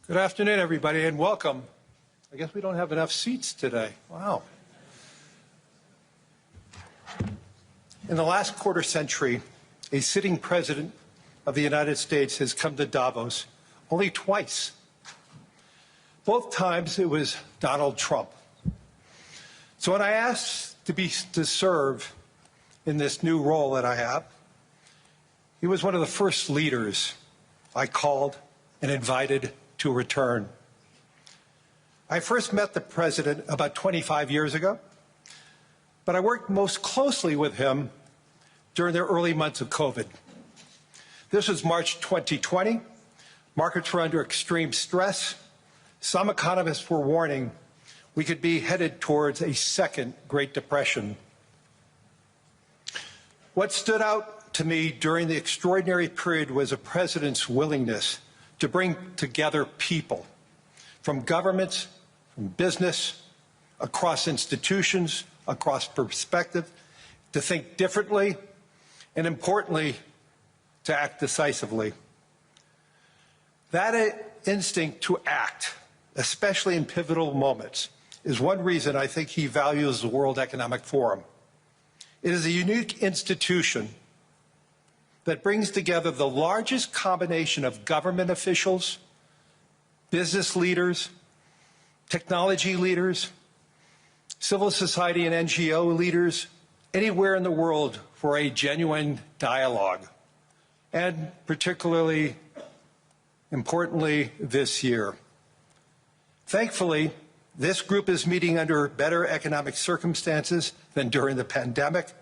Good afternoon, everybody, and welcome. I guess we don't have enough seats today. Wow. In the last quarter century, a sitting president of the United States has come to Davos only twice. Both times it was Donald Trump. So when I asked to serve in this new role that I have, he was one of the first leaders I called and invited to return. I first met the president about 25 years ago, but I worked most closely with him during the early months of COVID. This was March 2020. Markets were under extreme stress. Some economists were warning we could be headed towards a second Great Depression. What stood out to me during the extraordinary period was a president's willingness to bring together people from governments, from business, across institutions, across perspective, to think differently, and importantly, to act decisively. That instinct to act, especially in pivotal moments, is one reason I think he values the World Economic Forum. It is a unique institution that brings together the largest combination of government officials, business leaders, technology leaders, civil society and NGO leaders, anywhere in the world for a genuine dialogue, and particularly, importantly, this year. Thankfully, this group is meeting under better economic circumstances than during the pandemic,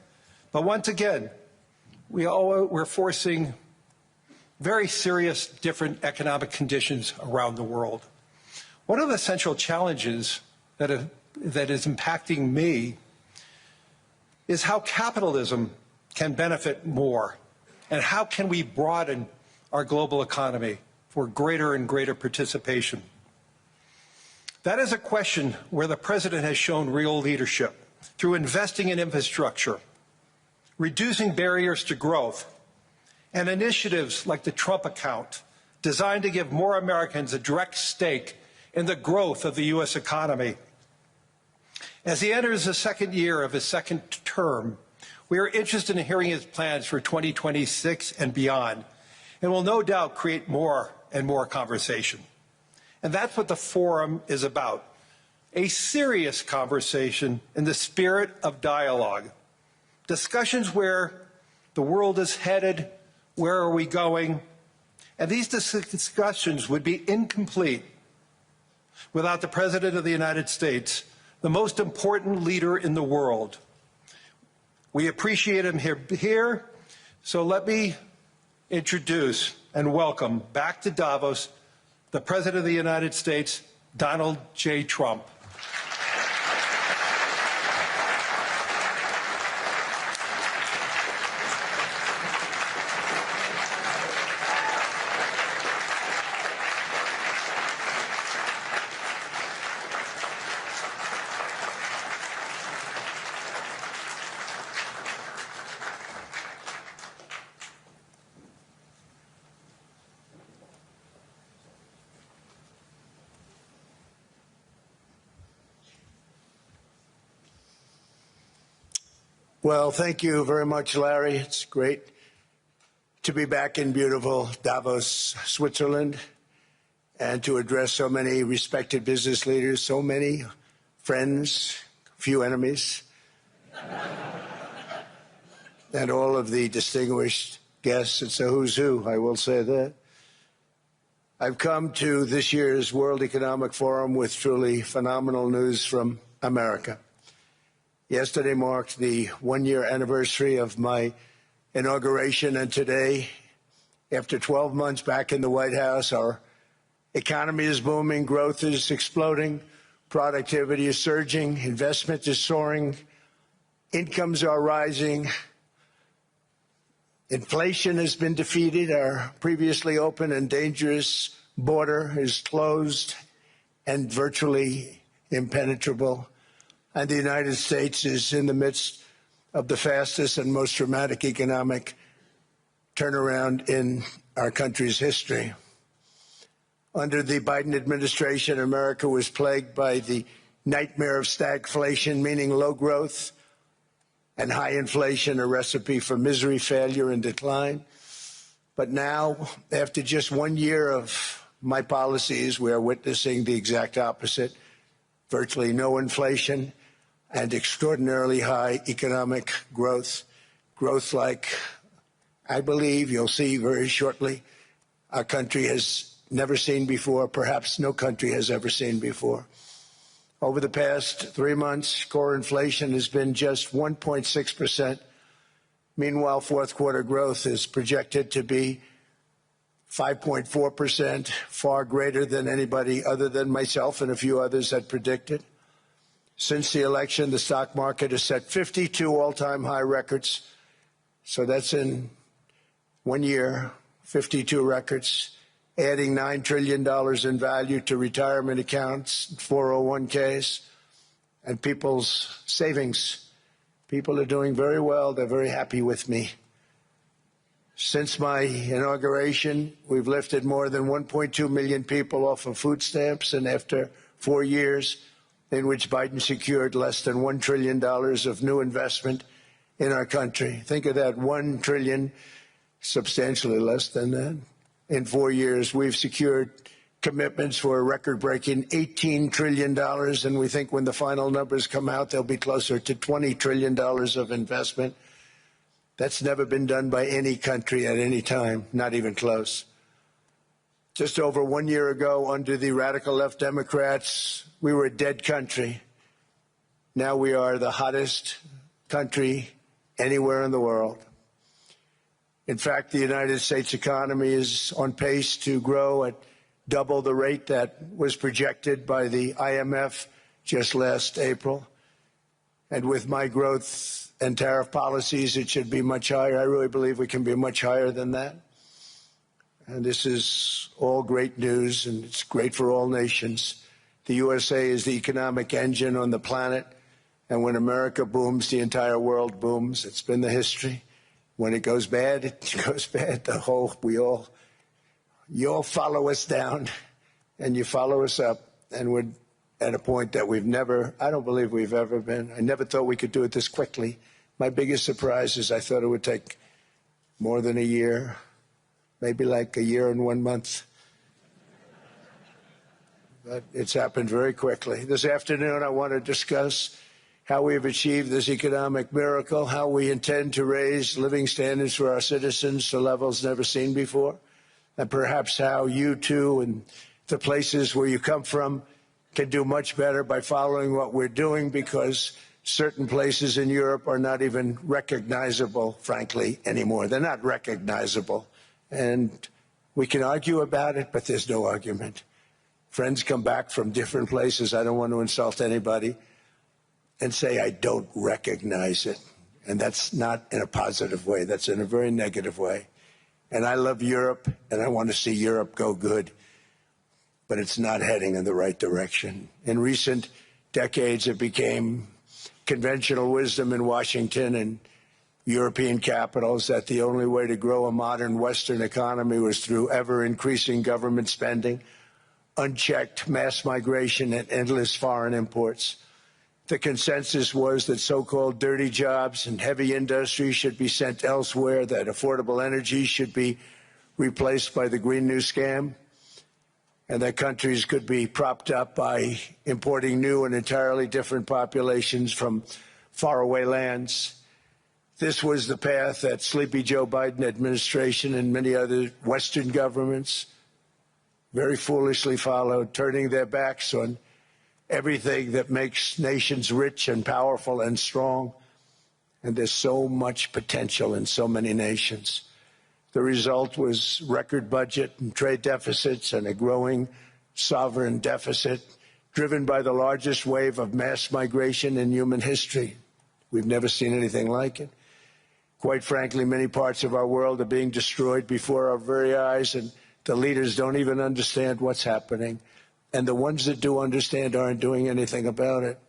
but once again, we're facing very serious different economic conditions around the world. One of the central challenges that is impacting me is how capitalism can benefit more, and how can we broaden our global economy for greater and greater participation. That is a question where the president has shown real leadership through investing in infrastructure, reducing barriers to growth, and initiatives like the Trump account, designed to give more Americans a direct stake in the growth of the U.S. economy. As he enters the second year of his second term, we are interested in hearing his plans for 2026 and beyond, and will no doubt create more and more conversation. And that's what the forum is about, a serious conversation in the spirit of dialogue. Discussions where the world is headed, where are we going, and these discussions would be incomplete without the President of the United States, the most important leader in the world. We appreciate him here, so let me introduce and welcome back to Davos the President of the United States, Donald J. Trump. Well, thank you very much, Larry. It's great to be back in beautiful Davos, Switzerland, and to address so many respected business leaders, so many friends, few enemies, and all of the distinguished guests. It's a who's who, I will say that. I've come to this year's World Economic Forum with truly phenomenal news from America. Yesterday marked the one-year anniversary of my inauguration, and today, after 12 months back in the White House, our economy is booming, growth is exploding, productivity is surging, investment is soaring, incomes are rising, inflation has been defeated, our previously open and dangerous border is closed and virtually impenetrable. And the United States is in the midst of the fastest and most dramatic economic turnaround in our country's history. Under the Biden administration, America was plagued by the nightmare of stagflation, meaning low growth, and high inflation, a recipe for misery, failure, and decline. But now, after just 1 year of my policies, we are witnessing the exact opposite: virtually no inflation and extraordinarily high economic growth. Growth like, I believe you'll see very shortly, our country has never seen before, perhaps no country has ever seen before. Over the past 3 months, core inflation has been just 1.6%. Meanwhile, fourth quarter growth is projected to be 5.4%, far greater than anybody other than myself and a few others had predicted. Since the election, the stock market has set 52 all-time high records. So that's in 1 year, 52 records, adding $9 trillion in value to retirement accounts, 401ks, and people's savings. People are doing very well. They're very happy with me. Since my inauguration, we've lifted more than 1.2 million people off of food stamps, and after 4 years in which Biden secured less than $1 trillion of new investment in our country. Think of that, $1 trillion, substantially less than that. In 4 years, we've secured commitments for a record-breaking $18 trillion, and we think when the final numbers come out, they'll be closer to $20 trillion of investment. That's never been done by any country at any time, not even close. Just over 1 year ago, under the radical left Democrats, we were a dead country. Now we are the hottest country anywhere in the world. In fact, the United States economy is on pace to grow at double the rate that was projected by the IMF just last April. And with my growth and tariff policies, it should be much higher. I really believe we can be much higher than that. And this is all great news, and it's great for all nations. The USA is the economic engine on the planet, and when America booms, the entire world booms. It's been the history. When it goes bad, it goes bad. You all follow us down, and you follow us up, and we're at a point that I don't believe we've ever been. I never thought we could do it this quickly. My biggest surprise is I thought it would take more than a year, maybe like a year and 1 month. But it's happened very quickly. This afternoon, I want to discuss how we have achieved this economic miracle, how we intend to raise living standards for our citizens to levels never seen before, and perhaps how you too and the places where you come from can do much better by following what we're doing, because certain places in Europe are not even recognizable, frankly, anymore. They're not recognizable. And we can argue about it, but there's no argument. Friends come back from different places. I don't want to insult anybody, and say, I don't recognize it. And that's not in a positive way. That's in a very negative way. And I love Europe, and I want to see Europe go good. But it's not heading in the right direction. In recent decades, it became conventional wisdom in Washington and European capitals that the only way to grow a modern Western economy was through ever-increasing government spending, unchecked mass migration, and endless foreign imports. The consensus was that so-called dirty jobs and heavy industry should be sent elsewhere, that affordable energy should be replaced by the Green New Scam, and that countries could be propped up by importing new and entirely different populations from faraway lands. This was the path that Sleepy Joe Biden administration and many other Western governments very foolishly followed, turning their backs on everything that makes nations rich and powerful and strong. And there's so much potential in so many nations. The result was record budget and trade deficits and a growing sovereign deficit driven by the largest wave of mass migration in human history. We've never seen anything like it. Quite frankly, many parts of our world are being destroyed before our very eyes, and the leaders don't even understand what's happening. And the ones that do understand aren't doing anything about it.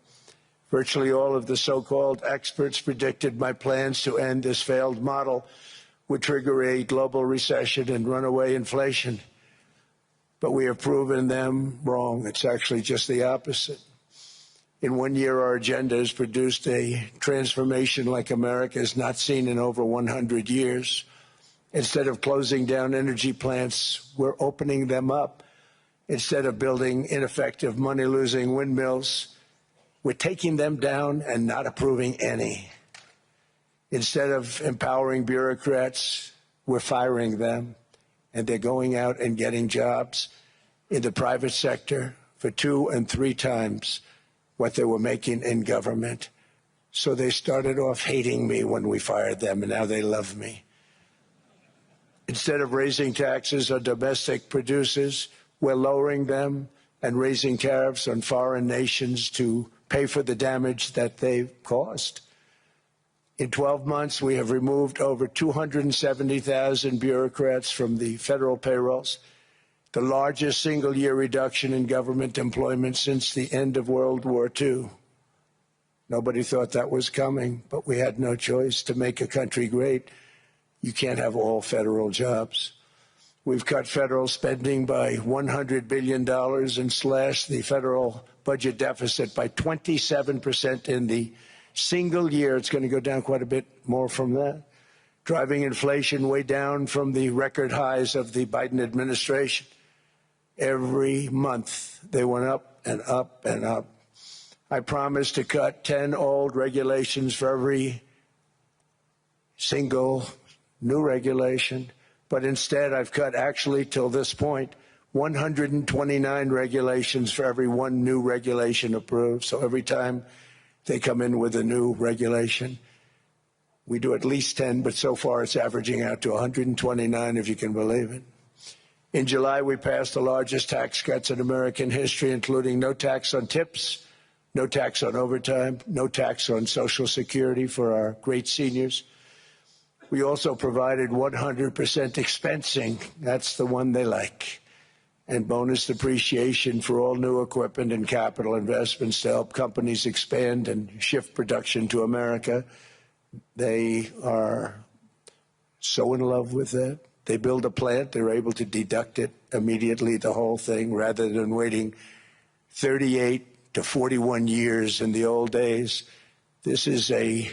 Virtually all of the so-called experts predicted my plans to end this failed model would trigger a global recession and runaway inflation. but we have proven them wrong. It's actually just the opposite. In 1 year, our agenda has produced a transformation like America has not seen in over 100 years. Instead of closing down energy plants, we're opening them up. Instead of building ineffective, money-losing windmills, we're taking them down and not approving any. Instead of empowering bureaucrats, we're firing them, and they're going out and getting jobs in the private sector for 2 and 3 times what they were making in government. So they started off hating me when we fired them, and now they love me. Instead of raising taxes on domestic producers, we're lowering them and raising tariffs on foreign nations to pay for the damage that they've caused. In 12 months, we have removed over 270,000 bureaucrats from the federal payrolls, the largest single-year reduction in government employment since the end of World War II. Nobody thought that was coming, but we had no choice. To make a country great, you can't have all federal jobs. We've cut federal spending by $100 billion and slashed the federal budget deficit by 27% in the single year. It's going to go down quite a bit more from that, driving inflation way down from the record highs of the Biden administration. Every month, they went up and up and up. I promised to cut 10 old regulations for every single new regulation. But instead, I've cut, actually, till this point, 129 regulations for every 1 new regulation approved. So every time they come in with a new regulation, we do at least 10, but so far it's averaging out to 129, if you can believe it. In July, we passed the largest tax cuts in American history, including no tax on tips, no tax on overtime, no tax on Social Security for our great seniors. We also provided 100% expensing, that's the one they like, and bonus depreciation for all new equipment and capital investments to help companies expand and shift production to America. They are so in love with that. They build a plant, they're able to deduct it immediately, the whole thing, rather than waiting 38 to 41 years in the old days. This is a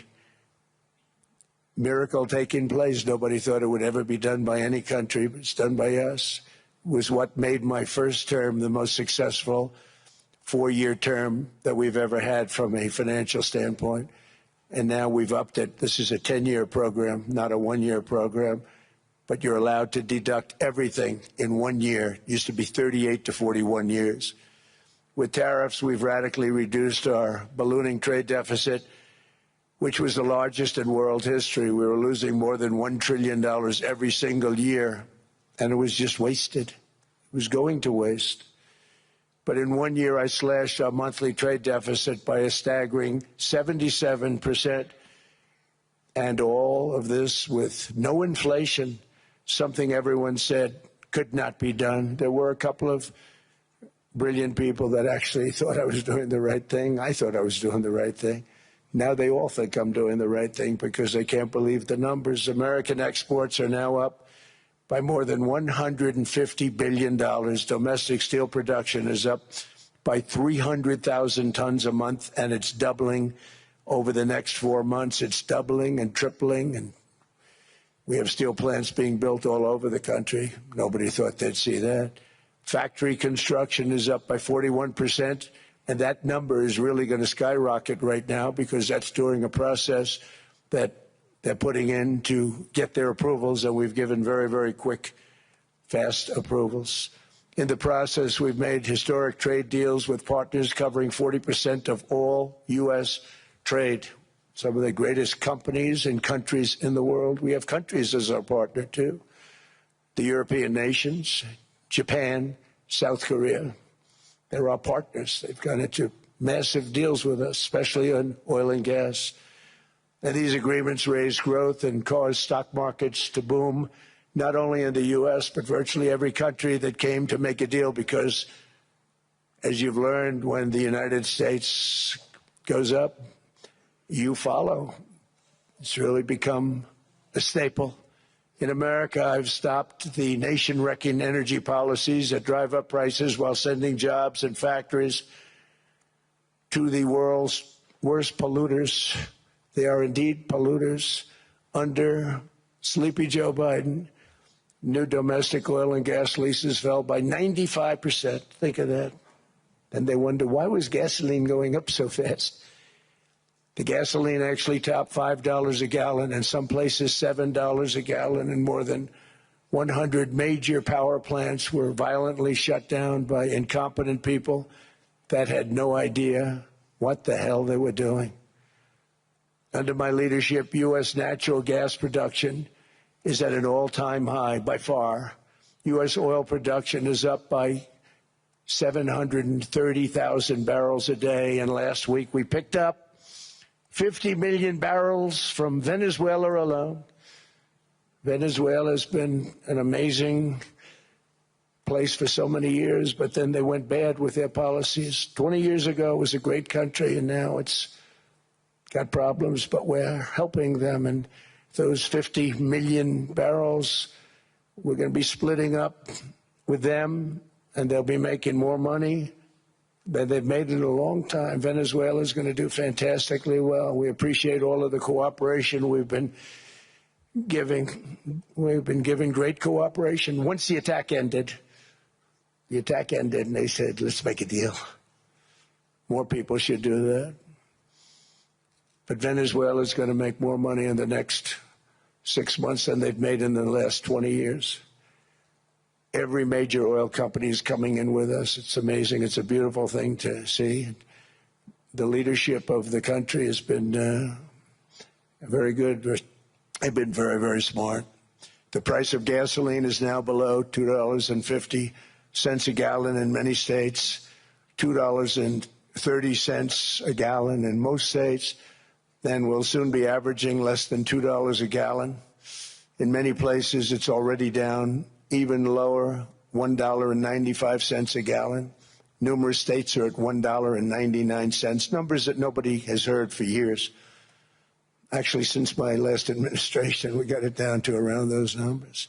miracle taking place. Nobody thought it would ever be done by any country, but it's done by us. It was what made my first term the most successful 4-year term that we've ever had from a financial standpoint. And now we've upped it. This is a 10-year program, not a 1-year program. But you're allowed to deduct everything in 1 year. It used to be 38 to 41 years. With tariffs, we've radically reduced our ballooning trade deficit, which was the largest in world history. We were losing more than $1 trillion every single year, and it was just wasted. It was going to waste. But in 1 year, I slashed our monthly trade deficit by a staggering 77%, and all of this with no inflation, something everyone said could not be done. There were a couple of brilliant people that actually thought I was doing the right thing. I thought I was doing the right thing. Now they all think I'm doing the right thing because they can't believe the numbers. American exports are now up by more than $150 billion. Domestic steel production is up by 300,000 tons a month, and it's doubling over the next 4 months. It's doubling and tripling, and we have steel plants being built all over the country. Nobody thought they'd see that. Factory construction is up by 41%. And that number is really going to skyrocket right now because that's during a process that they're putting in to get their approvals, and we've given very, very quick, fast approvals. In the process, we've made historic trade deals with partners covering 40% of all U.S. trade. Some of the greatest companies and countries in the world. We have countries as our partner, too. The European nations, Japan, South Korea. They're our partners. They've gone into massive deals with us, especially on oil and gas. And these agreements raise growth and cause stock markets to boom, not only in the U.S., but virtually every country that came to make a deal, because, as you've learned, when the United States goes up, you follow. It's really become a staple In America, I've stopped the nation-wrecking energy policies that drive up prices while sending jobs and factories to the world's worst polluters. They are indeed polluters. Under sleepy Joe Biden, new domestic oil and gas leases fell by 95%. Think of that. And they wonder, why was gasoline going up so fast? The gasoline actually topped $5 a gallon, and some places $7 a gallon, and more than 100 major power plants were violently shut down by incompetent people that had no idea what the hell they were doing. Under my leadership, U.S. natural gas production is at an all-time high by far. U.S. oil production is up by 730,000 barrels a day, and last week we picked up 50 million barrels from Venezuela alone. Venezuela has been an amazing place for so many years, but then they went bad with their policies. 20 years ago it was a great country, and now it's got problems, but we're helping them. And those 50 million barrels, we're going to be splitting up with them, and they'll be making more money. They've made it a long time. Venezuela is going to do fantastically well. We appreciate all of the cooperation we've been giving. We've been giving great cooperation. Once the attack ended, and they said, let's make a deal. More people should do that. But Venezuela is going to make more money in the next 6 months than they've made in the last 20 years. Every major oil company is coming in with us. It's amazing. It's a beautiful thing to see. The leadership of the country has been very good. They've been very, very smart. The price of gasoline is now below $2.50 a gallon in many states, $2.30 a gallon in most states. Then we'll soon be averaging less than $2 a gallon. In many places, it's already down even lower, $1.95 a gallon. Numerous states are at $1.99, numbers that nobody has heard for years. Actually, since my last administration, we got it down to around those numbers.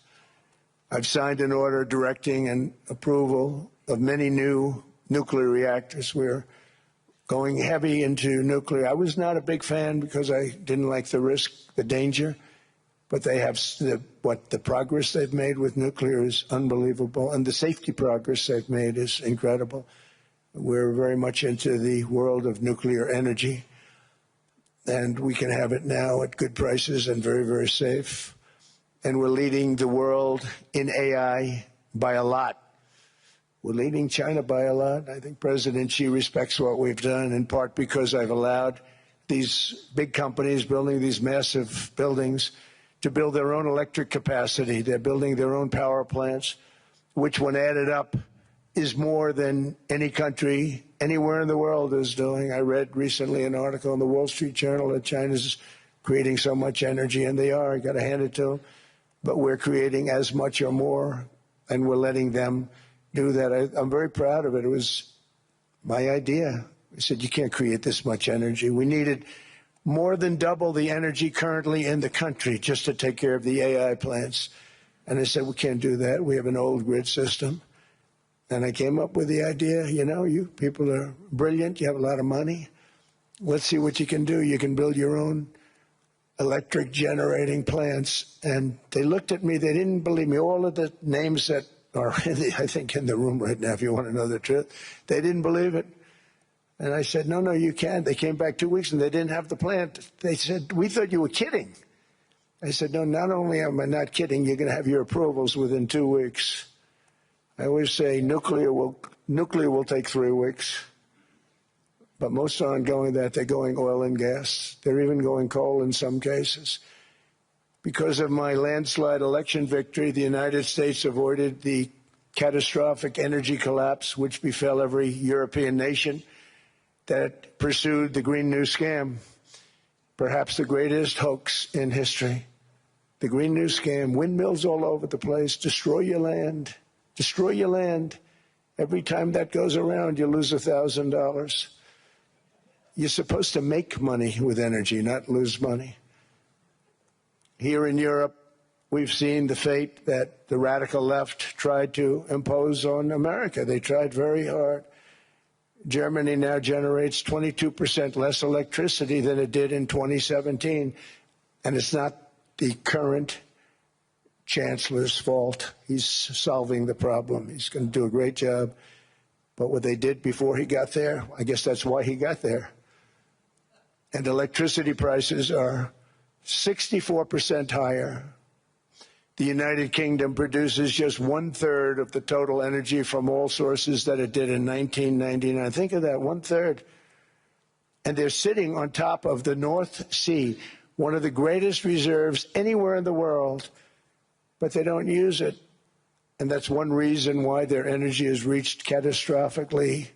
I've signed an order directing an approval of many new nuclear reactors. We're going heavy into nuclear. I was not a big fan because I didn't like the risk, the danger. But they have the progress they've made with nuclear is unbelievable, and the safety progress they've made is incredible. We're very much into the world of nuclear energy, and we can have it now at good prices and very, very safe. And we're leading the world in AI by a lot. We're leading China by a lot. I think President Xi respects what we've done, in part because I've allowed these big companies building these massive buildings to build their own electric capacity. They're building their own power plants, which when added up is more than any country anywhere in the world is doing. I read recently an article in the Wall Street Journal that China's creating so much energy, and they are. I got to hand it to them. But we're creating as much or more, and we're letting them do that. I'm very proud of it. It was my idea. I said, you can't create this much energy. We needed more than double the energy currently in the country just to take care of the AI plants. And I said, we can't do that. We have an old grid system. And I came up with the idea, you know, you people are brilliant. You have a lot of money. Let's see what you can do. You can build your own electric generating plants. And they looked at me. They didn't believe me. All of the names that are, I think, in the room right now, if you want to know the truth, they didn't believe it. And I said, no, you can't. They came back 2 weeks and they didn't have the plant. They said, we thought you were kidding. I said, no, not only am I not kidding, you're going to have your approvals within 2 weeks. I always say nuclear will take 3 weeks. But most aren't going that. They're going oil and gas. They're even going coal in some cases. Because of my landslide election victory, the United States avoided the catastrophic energy collapse which befell every European nation that pursued the Green New Scam, perhaps the greatest hoax in history. The Green New Scam, windmills all over the place, destroy your land, destroy your land. Every time that goes around, you lose $1,000. You're supposed to make money with energy, not lose money. Here in Europe, we've seen the fate that the radical left tried to impose on America. They tried very hard. Germany now generates 22% less electricity than it did in 2017. And it's not the current chancellor's fault. He's solving the problem. He's going to do a great job. But what they did before he got there, I guess that's why he got there. And electricity prices are 64% higher. The United Kingdom produces just 1/3 of the total energy from all sources that it did in 1999. Think of that, 1/3. And they're sitting on top of the North Sea, one of the greatest reserves anywhere in the world, but they don't use it. And that's one reason why their energy has reached catastrophically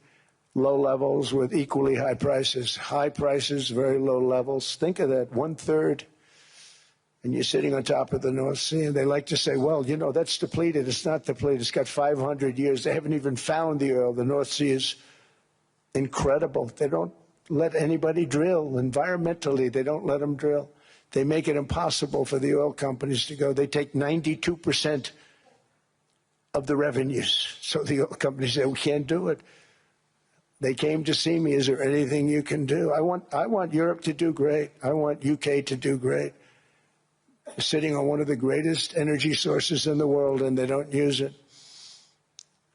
low levels with equally high prices. High prices, very low levels. Think of that, 1/3. And you're sitting on top of the North Sea, and they like to say, well, you know, that's depleted. It's not depleted. It's got 500 years. They haven't even found the oil. The North Sea is incredible. They don't let anybody drill. Environmentally, they don't let them drill. They make it impossible for the oil companies to go. They take 92% of the revenues. So the oil companies say, we can't do it. They came to see me. Is there anything you can do? I want Europe to do great. I want UK to do great. They're sitting on one of the greatest energy sources in the world, and they don't use it.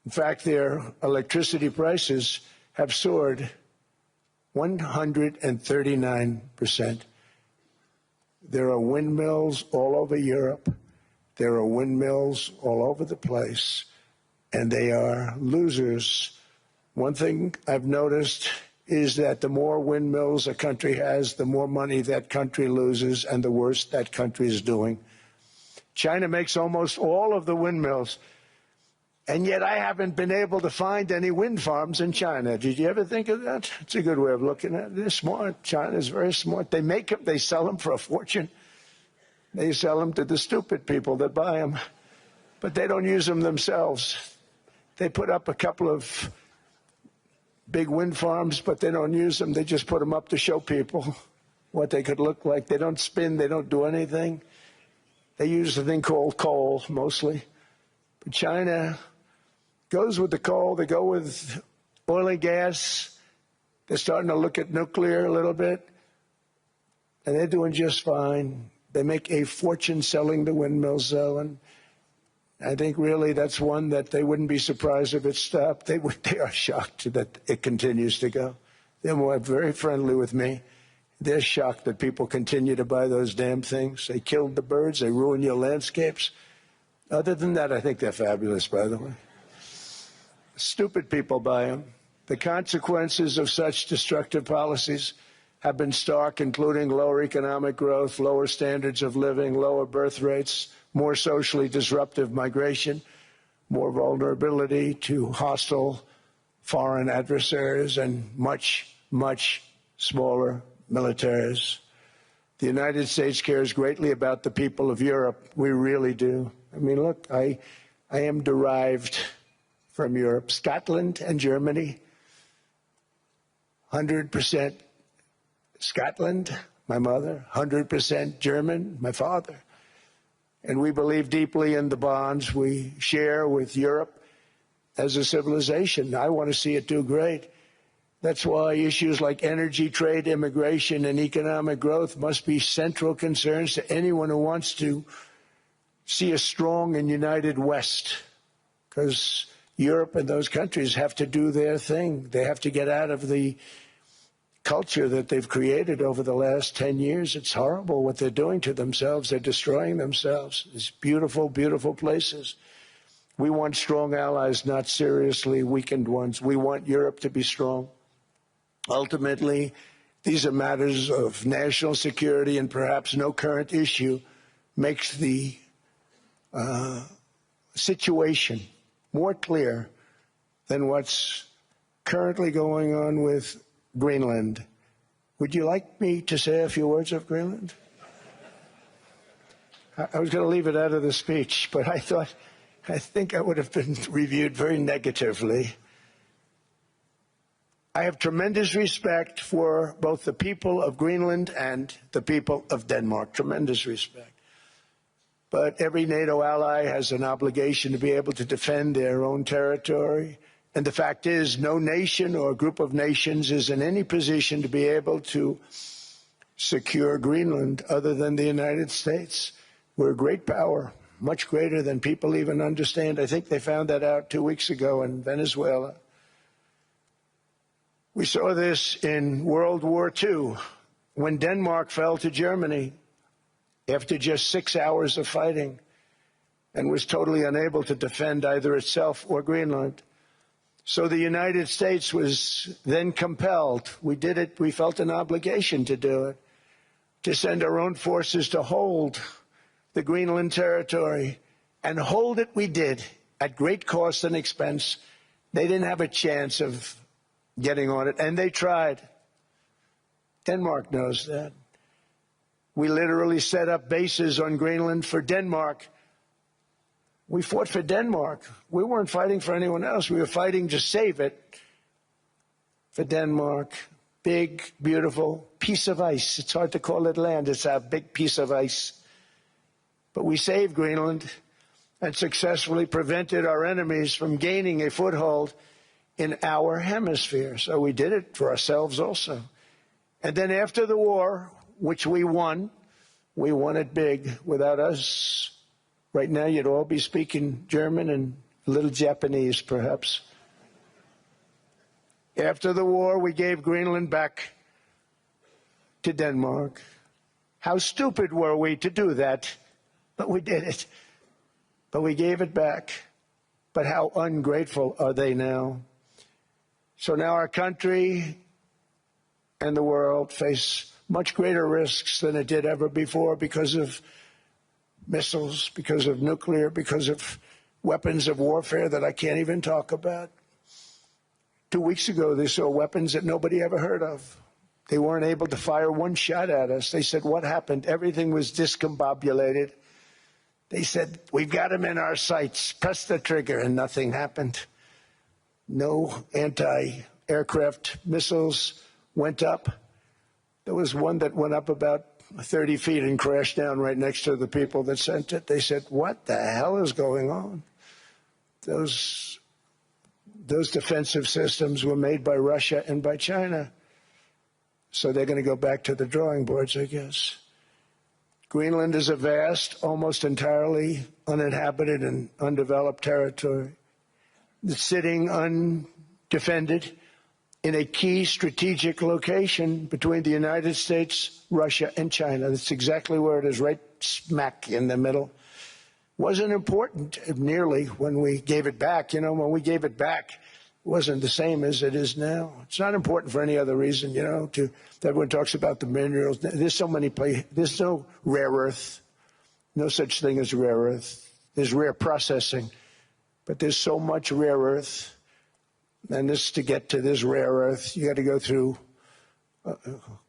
In fact, their electricity prices have soared 139%. There are windmills all over Europe. There are windmills all over the place, and they are losers. One thing I've noticed is that the more windmills a country has, the more money that country loses and the worse that country is doing. China makes almost all of the windmills, and yet I haven't been able to find any wind farms in China. Did you ever think of that? It's a good way of looking at it. They're smart. China is very smart. They make them, they sell them for a fortune. They sell them to the stupid people that buy them, but they don't use them themselves. They put up a couple of big wind farms, but they don't use them. They just put them up to show people what they could look like. They don't spin. They don't do anything. They use a thing called coal, mostly. But China goes with the coal. They go with oil and gas. They're starting to look at nuclear a little bit, and they're doing just fine. They make a fortune selling the windmills, though, and I think really that's one that they wouldn't be surprised if it stopped. They are shocked that it continues to go. They're very friendly with me. They're shocked that people continue to buy those damn things. They killed the birds. They ruin your landscapes. Other than that, I think they're fabulous, by the way. Stupid people buy them. The consequences of such destructive policies have been stark, including lower economic growth, lower standards of living, lower birth rates, more socially disruptive migration, more vulnerability to hostile foreign adversaries, and much, much smaller militaries. The United States cares greatly about the people of Europe. We really do. I mean, look, I am derived from Europe. Scotland and Germany, 100% Scotland, my mother, 100% German, my father. And we believe deeply in the bonds we share with Europe as a civilization. I want to see it do great. That's why issues like energy, trade, immigration, and economic growth must be central concerns to anyone who wants to see a strong and united West, because Europe and those countries have to do their thing. They have to get out of the culture that they've created over the last 10 years. It's horrible what they're doing to themselves. They're destroying themselves. These beautiful, beautiful places. We want strong allies, not seriously weakened ones. We want Europe to be strong. Ultimately, these are matters of national security, and perhaps no current issue makes the situation more clear than what's currently going on with Greenland. Would you like me to say a few words of Greenland? I was going to leave it out of the speech, but I think I would have been reviewed very negatively. I have tremendous respect for both the people of Greenland and the people of Denmark, tremendous respect. But every NATO ally has an obligation to be able to defend their own territory. And the fact is, no nation or group of nations is in any position to be able to secure Greenland other than the United States. We're a great power, much greater than people even understand. I think they found that out 2 weeks ago in Venezuela. We saw this in World War II, when Denmark fell to Germany after just 6 hours of fighting and was totally unable to defend either itself or Greenland. So the United States was then compelled, we did it, we felt an obligation to do it, to send our own forces to hold the Greenland territory, and hold it we did at great cost and expense. They didn't have a chance of getting on it, and they tried. Denmark knows that. We literally set up bases on Greenland for Denmark. We fought for Denmark. We weren't fighting for anyone else. We were fighting to save it for Denmark. Big, beautiful piece of ice. It's hard to call it land. It's a big piece of ice. But we saved Greenland and successfully prevented our enemies from gaining a foothold in our hemisphere. So we did it for ourselves also. And then after the war, which we won it big. Without us, right now you'd all be speaking German and a little Japanese, perhaps. After the war, we gave Greenland back to Denmark. How stupid were we to do that? But we did it. But we gave it back. But how ungrateful are they now? So now our country and the world face much greater risks than it did ever before because of missiles, because of nuclear, because of weapons of warfare that I can't even talk about. 2 weeks ago, they saw weapons that nobody ever heard of. They weren't able to fire one shot at us. They said, what happened? Everything was discombobulated. They said, we've got them in our sights. Press the trigger, and nothing happened. No anti-aircraft missiles went up. There was one that went up about 30 feet and crashed down right next to the people that sent it. They said, what the hell is going on? Those defensive systems were made by Russia and by China. So they're going to go back to the drawing boards, I guess. Greenland is a vast, almost entirely uninhabited and undeveloped territory. It's sitting undefended in a key strategic location between the United States, Russia, and China. That's exactly where it is, right smack in the middle. Wasn't important nearly when we gave it back. You know, when we gave it back, it wasn't the same as it is now. It's not important for any other reason, you know, everyone talks about the minerals. There's so many places. There's no rare earth, no such thing as rare earth. There's rare processing, but there's so much rare earth. And to get to this rare earth, you got to go through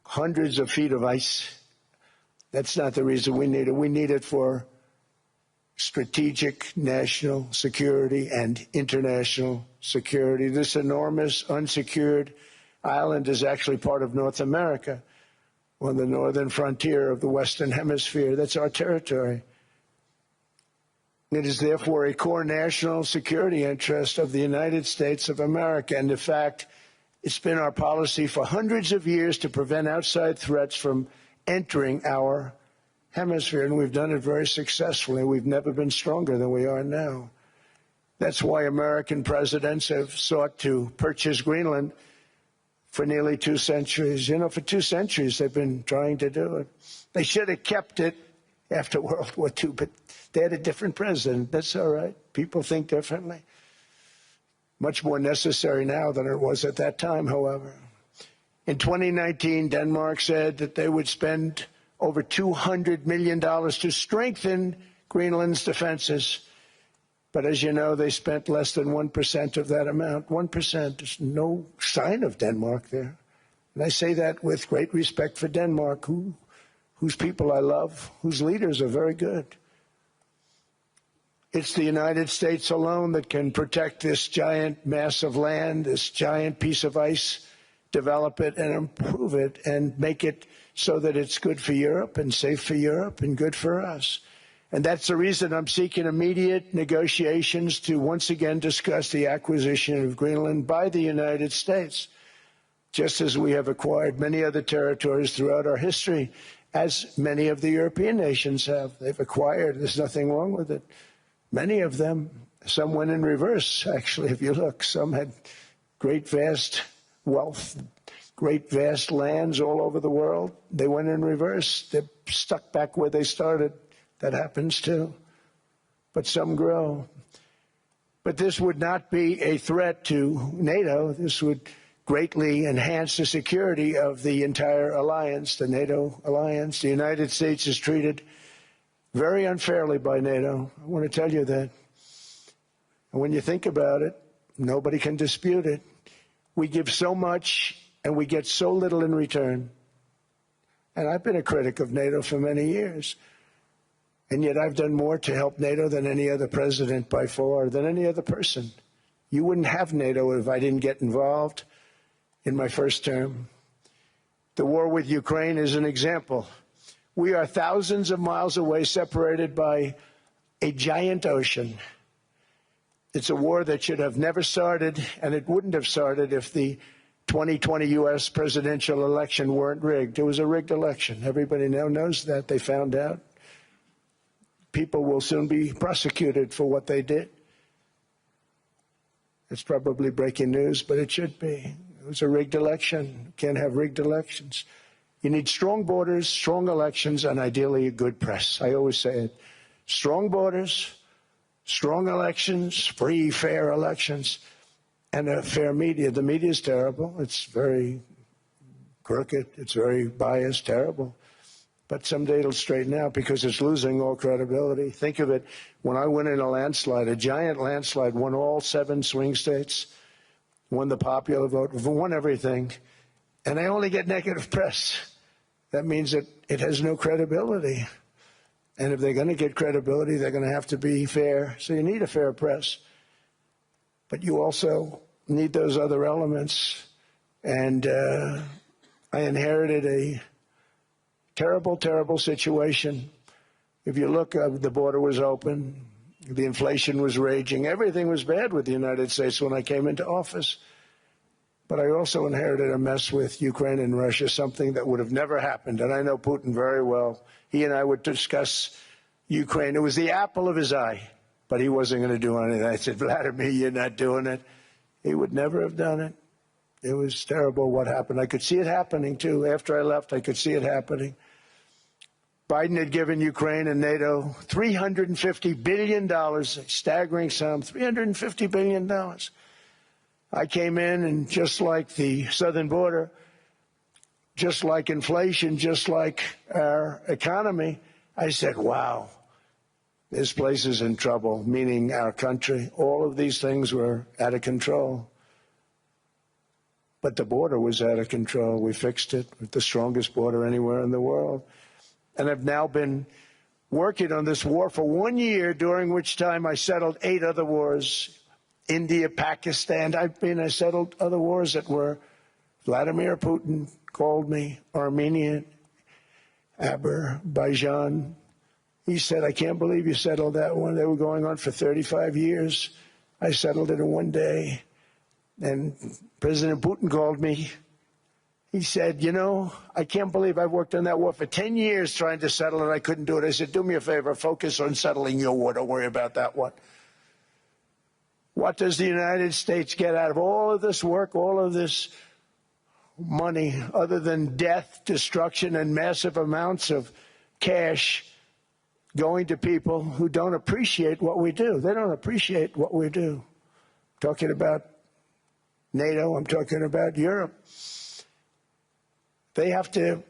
hundreds of feet of ice. That's not the reason we need it. We need it for strategic national security and international security. This enormous unsecured island is actually part of North America, on the northern frontier of the Western Hemisphere. That's our territory. It is therefore a core national security interest of the United States of America. And in fact, it's been our policy for hundreds of years to prevent outside threats from entering our hemisphere, and we've done it very successfully. We've never been stronger than we are now. That's why American presidents have sought to purchase Greenland for nearly 2 centuries. You know, for 2 centuries they've been trying to do it. They should have kept it after World War II, but they had a different president. That's all right. People think differently. Much more necessary now than it was at that time, however. In 2019, Denmark said that they would spend over $200 million to strengthen Greenland's defenses. But as you know, they spent less than 1% of that amount. 1%. There's no sign of Denmark there. And I say that with great respect for Denmark, whose people I love, whose leaders are very good. It's the United States alone that can protect this giant mass of land, this giant piece of ice, develop it and improve it and make it so that it's good for Europe and safe for Europe and good for us. And that's the reason I'm seeking immediate negotiations to once again discuss the acquisition of Greenland by the United States, just as we have acquired many other territories throughout our history, as many of the European nations have. They've acquired. There's nothing wrong with it. Many of them, some went in reverse, actually, if you look. Some had great, vast wealth, great, vast lands all over the world. They went in reverse. They're stuck back where they started. That happens too. But some grow. But this would not be a threat to NATO. This would greatly enhance the security of the entire alliance, the NATO alliance. The United States is treated very unfairly by NATO. I want to tell you that. And when you think about it, nobody can dispute it. We give so much and we get so little in return. And I've been a critic of NATO for many years. And yet I've done more to help NATO than any other president by far, than any other person. You wouldn't have NATO if I didn't get involved in my first term. The war with Ukraine is an example. We are thousands of miles away, separated by a giant ocean. It's a war that should have never started, and it wouldn't have started if the 2020 U.S. presidential election weren't rigged. It was a rigged election. Everybody now knows that. They found out. People will soon be prosecuted for what they did. It's probably breaking news, but it should be. It was a rigged election. You can't have rigged elections. You need strong borders, strong elections, and ideally a good press. I always say it. Strong borders, strong elections, free, fair elections, and a fair media. The media is terrible. It's very crooked. It's very biased, terrible. But someday it'll straighten out because it's losing all credibility. Think of it. When I went in a landslide, a giant landslide, won all 7 swing states, won the popular vote, won everything, and I only get negative press. That means that it has no credibility. And if they're going to get credibility, they're going to have to be fair. So you need a fair press. But you also need those other elements. And I inherited a terrible, terrible situation. If you look, the border was open. The inflation was raging. Everything was bad with the United States when I came into office. But I also inherited a mess with Ukraine and Russia, something that would have never happened. And I know Putin very well. He and I would discuss Ukraine. It was the apple of his eye, but he wasn't going to do anything. I said, Vladimir, you're not doing it. He would never have done it. It was terrible what happened. I could see it happening, too. After I left, I could see it happening. Biden had given Ukraine and NATO $350 billion, a staggering sum, $350 billion. I came in, and just like the southern border, just like inflation, just like our economy, I said, wow, this place is in trouble, meaning our country. All of these things were out of control. But the border was out of control. We fixed it with the strongest border anywhere in the world. And I've now been working on this war for 1 year, during which time I settled 8 other wars. India, Pakistan. I settled other wars that were Vladimir Putin called me, Armenia, Azerbaijan. He said, I can't believe you settled that one. They were going on for 35 years. I settled it in 1 day. And President Putin called me. He said, you know, I can't believe I've worked on that war for 10 years trying to settle it. I couldn't do it. I said, do me a favor, focus on settling your war. Don't worry about that one. What does the United States get out of all of this work, all of this money, other than death, destruction, and massive amounts of cash going to people who don't appreciate what we do? They don't appreciate what we do. I'm talking about NATO. I'm talking about Europe. They have to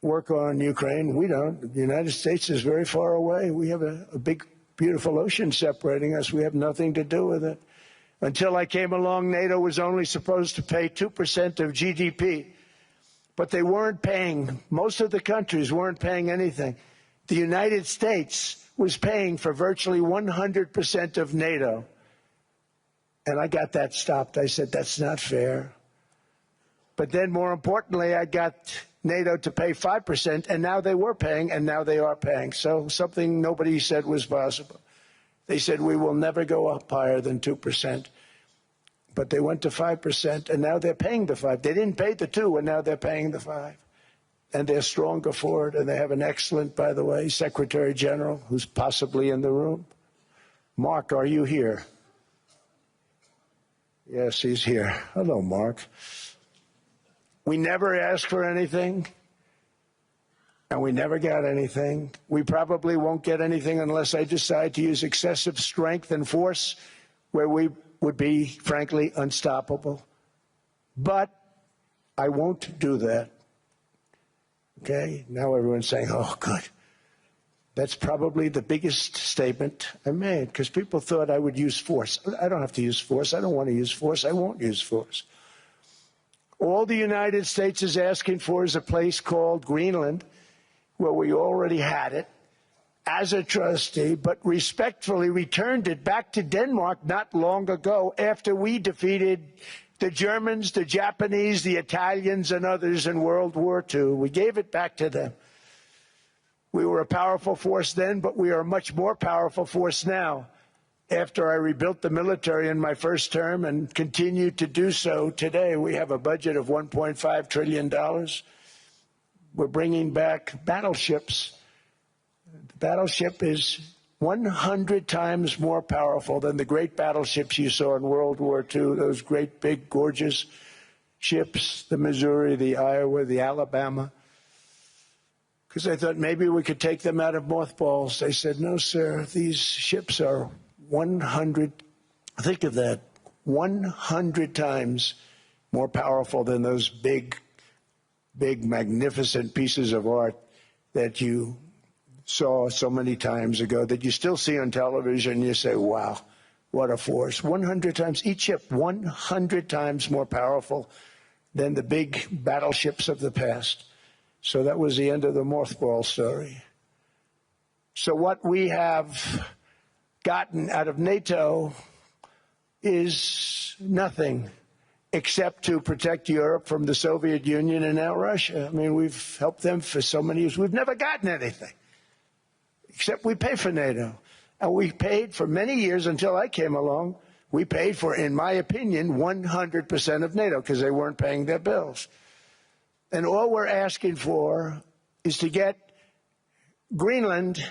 work on Ukraine. We don't. The United States is very far away. We have a big, beautiful ocean separating us. We have nothing to do with it. Until I came along, NATO was only supposed to pay 2% of GDP. But they weren't paying. Most of the countries weren't paying anything. The United States was paying for virtually 100% of NATO. And I got that stopped. I said, that's not fair. But then, more importantly, I got NATO to pay 5%, and now they were paying, and now they are paying. So something nobody said was possible. They said we will never go up higher than 2%. But they went to 5%, and now they're paying the 5. They didn't pay the 2, and now they're paying the 5. And they're stronger for it, and they have an excellent, by the way, Secretary General, who's possibly in the room. Mark, are you here? Yes, he's here. Hello, Mark. We never asked for anything, and we never got anything. We probably won't get anything unless I decide to use excessive strength and force where we would be, frankly, unstoppable. But I won't do that. Okay? Now everyone's saying, oh, good. That's probably the biggest statement I made, because people thought I would use force. I don't have to use force. I don't want to use force. I won't use force. All the United States is asking for is a place called Greenland, where we already had it, as a trustee, but respectfully returned it back to Denmark not long ago after we defeated the Germans, the Japanese, the Italians, and others in World War II. We gave it back to them. We were a powerful force then, but we are a much more powerful force now after I rebuilt the military in my first term and continue to do so today. We have a budget of $1.5 trillion. We're bringing back battleships. The battleship is 100 times more powerful than the great battleships you saw in World War II, those great, big, gorgeous ships, the Missouri, the Iowa, the Alabama. Because I thought maybe we could take them out of mothballs. They said, no, sir, these ships are 100, think of that, 100 times more powerful than those big, magnificent pieces of art that you saw so many times ago, that you still see on television. You say, wow, what a force. 100 times, each ship 100 times more powerful than the big battleships of the past. So that was the end of the mothball story. So what we have gotten out of NATO is nothing except to protect Europe from the Soviet Union and now Russia. I mean, we've helped them for so many years. We've never gotten anything, except we pay for NATO. And we paid for many years until I came along. We paid for, in my opinion, 100% of NATO because they weren't paying their bills. And all we're asking for is to get Greenland,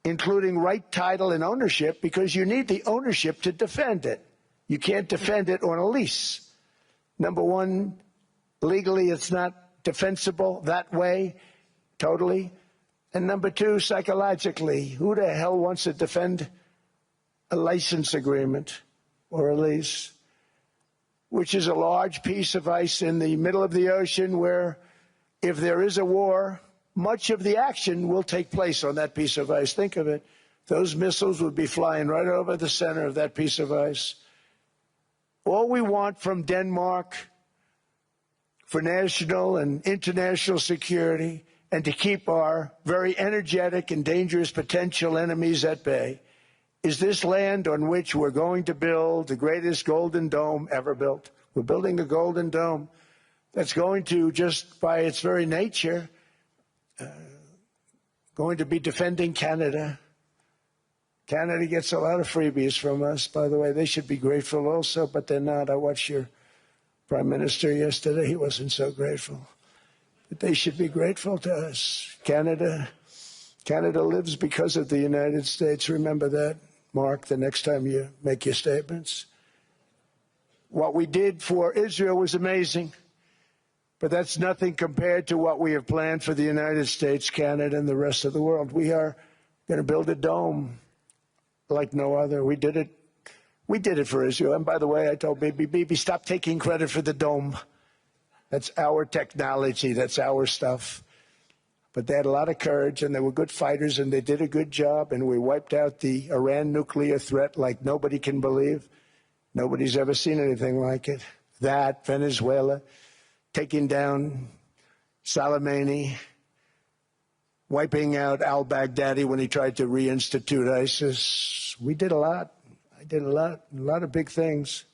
including right title and ownership, because you need the ownership to defend it. You can't defend it on a lease. Number one, legally it's not defensible that way, totally. And number two, psychologically, who the hell wants to defend a license agreement or a lease, which is a large piece of ice in the middle of the ocean where if there is a war, much of the action will take place on that piece of ice. Think of it. Those missiles would be flying right over the center of that piece of ice. All we want from Denmark for national and international security and to keep our very energetic and dangerous potential enemies at bay is this land on which we're going to build the greatest golden dome ever built. We're building a golden dome that's going to, just by its very nature, going to be defending Canada. Canada gets a lot of freebies from us, by the way. They should be grateful also, but they're not. I watched your Prime Minister yesterday. He wasn't so grateful. But they should be grateful to us. Canada lives because of the United States. Remember that, Mark, the next time you make your statements. What we did for Israel was amazing, but that's nothing compared to what we have planned for the United States, Canada, and the rest of the world. We are going to build a dome like no other. We did it for Israel. And by the way, I told Bibi, stop taking credit for the dome. That's our technology. That's our stuff. But they had a lot of courage, and they were good fighters, and they did a good job, and we wiped out the Iran nuclear threat like nobody can believe. Nobody's ever seen anything like it. That, Venezuela, taking down Soleimani, wiping out al-Baghdadi when he tried to reinstitute ISIS. We did a lot. I did a lot of big things.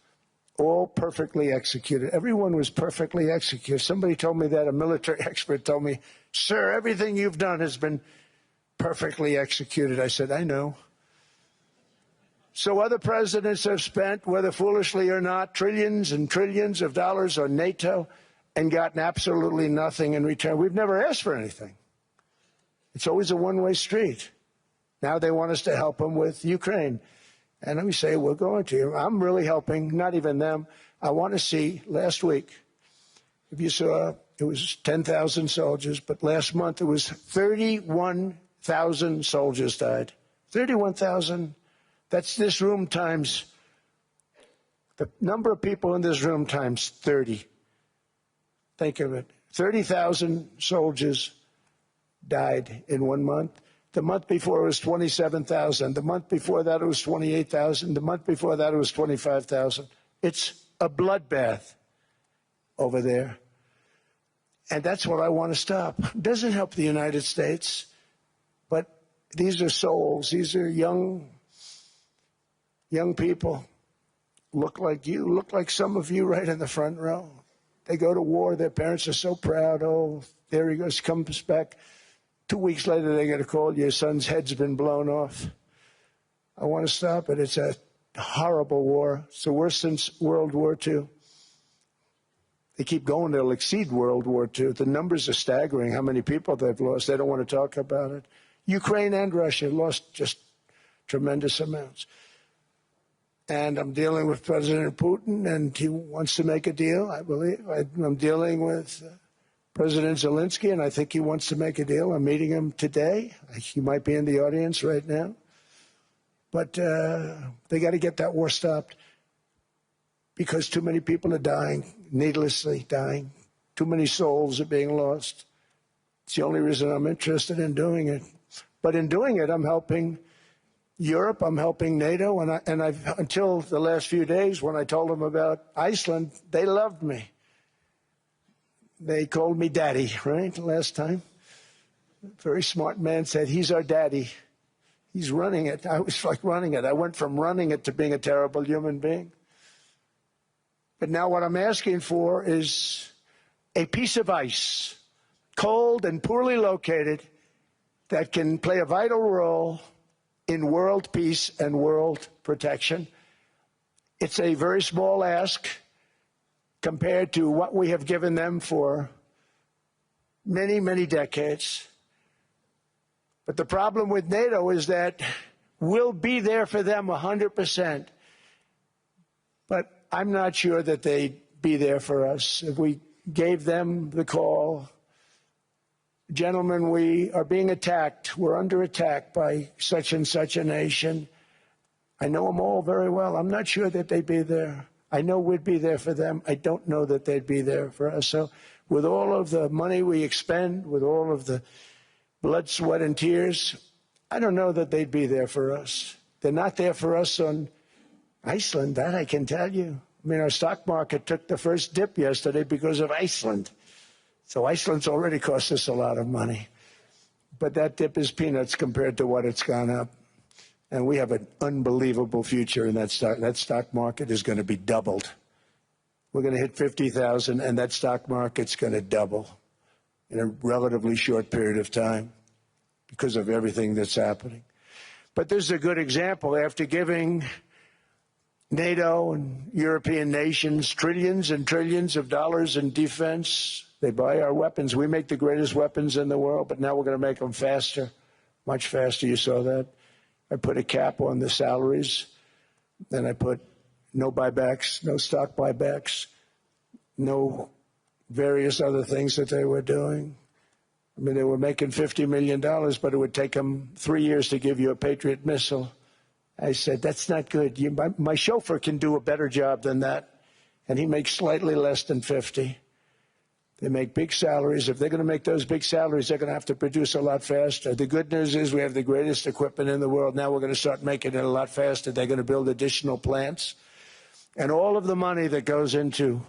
all perfectly executed. Everyone was perfectly executed. Somebody told me that, a military expert told me, sir, everything you've done has been perfectly executed. I said, I know. So other presidents have spent, whether foolishly or not, trillions and trillions of dollars on NATO and gotten absolutely nothing in return. We've never asked for anything. It's always a one-way street. Now they want us to help them with Ukraine. And we say, we're going to. I'm really helping, not even them. I want to see, last week, if you saw, it was 10,000 soldiers, but last month it was 31,000 soldiers died. 31,000. That's this room times, the number of people in this room times 30. Think of it. 30,000 soldiers died in 1 month. The month before it was 27,000. The month before that it was 28,000. The month before that it was 25,000. It's a bloodbath over there. And that's what I want to stop. It doesn't help the United States, but these are souls. These are young people. Look like you, look like some of you right in the front row. They go to war. Their parents are so proud. Oh, there he goes, comes back. 2 weeks later, they get a call, your son's head's been blown off. I want to stop it. It's a horrible war. It's the worst since World War II. They keep going, they'll exceed World War II. The numbers are staggering, how many people they've lost. They don't want to talk about it. Ukraine and Russia lost just tremendous amounts. And I'm dealing with President Putin, and he wants to make a deal, I believe. I'm dealing with President Zelensky, and I think he wants to make a deal. I'm meeting him today. He might be in the audience right now. But they got to get that war stopped because too many people are dying, needlessly dying. Too many souls are being lost. It's the only reason I'm interested in doing it. But in doing it, I'm helping Europe, I'm helping NATO, and I've until the last few days when I told them about Iceland, they loved me. They called me daddy, right, last time. A very smart man said, he's our daddy. He's running it. I was like running it. I went from running it to being a terrible human being. But now what I'm asking for is a piece of ice, cold and poorly located, that can play a vital role in world peace and world protection. It's a very small ask compared to what we have given them for many, many decades. But the problem with NATO is that we'll be there for them 100%. But I'm not sure that they'd be there for us if we gave them the call. Gentlemen, we are being attacked. We're under attack by such and such a nation. I know them all very well. I'm not sure that they'd be there. I know we'd be there for them. I don't know that they'd be there for us. So with all of the money we expend, with all of the blood, sweat, and tears, I don't know that they'd be there for us. They're not there for us on Iceland, that I can tell you. I mean, our stock market took the first dip yesterday because of Iceland. So Iceland's already cost us a lot of money. But that dip is peanuts compared to what it's gone up. And we have an unbelievable future in that stock. That stock market is going to be doubled. We're going to hit 50,000, and that stock market's going to double in a relatively short period of time because of everything that's happening. But this is a good example. After giving NATO and European nations trillions and trillions of dollars in defense, they buy our weapons. We make the greatest weapons in the world, but now we're going to make them faster, much faster. You saw that. I put a cap on the salaries. Then I put no buybacks, no stock buybacks, no various other things that they were doing. I mean, they were making $50 million, but it would take them 3 years to give you a Patriot missile. I said, that's not good. My chauffeur can do a better job than that, and he makes slightly less than 50. They make big salaries. If they're going to make those big salaries, they're going to have to produce a lot faster. The good news is we have the greatest equipment in the world. Now we're going to start making it a lot faster. They're going to build additional plants. And all of the money that goes into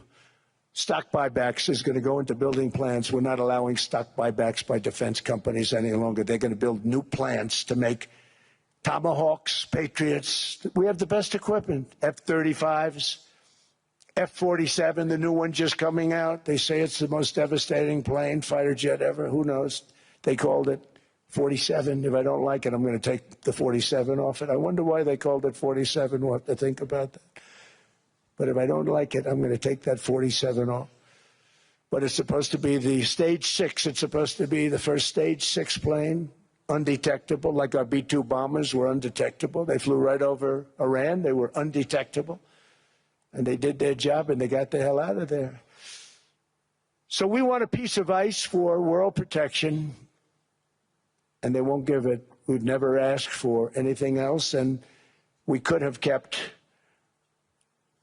stock buybacks is going to go into building plants. We're not allowing stock buybacks by defense companies any longer. They're going to build new plants to make Tomahawks, Patriots. We have the best equipment, F-35s, F-47, the new one just coming out. They say it's the most devastating plane, fighter jet ever. Who knows? They called it 47. If I don't like it, I'm going to take the 47 off it. I wonder why they called it 47. We'll have to think about that. But if I don't like it, I'm going to take that 47 off. But it's supposed to be the Stage 6. It's supposed to be the first Stage 6 plane, undetectable, like our B-2 bombers were undetectable. They flew right over Iran. They were undetectable. And they did their job, and they got the hell out of there. So we want a piece of ice for world protection, and they won't give it. We've never asked for anything else, and we could have kept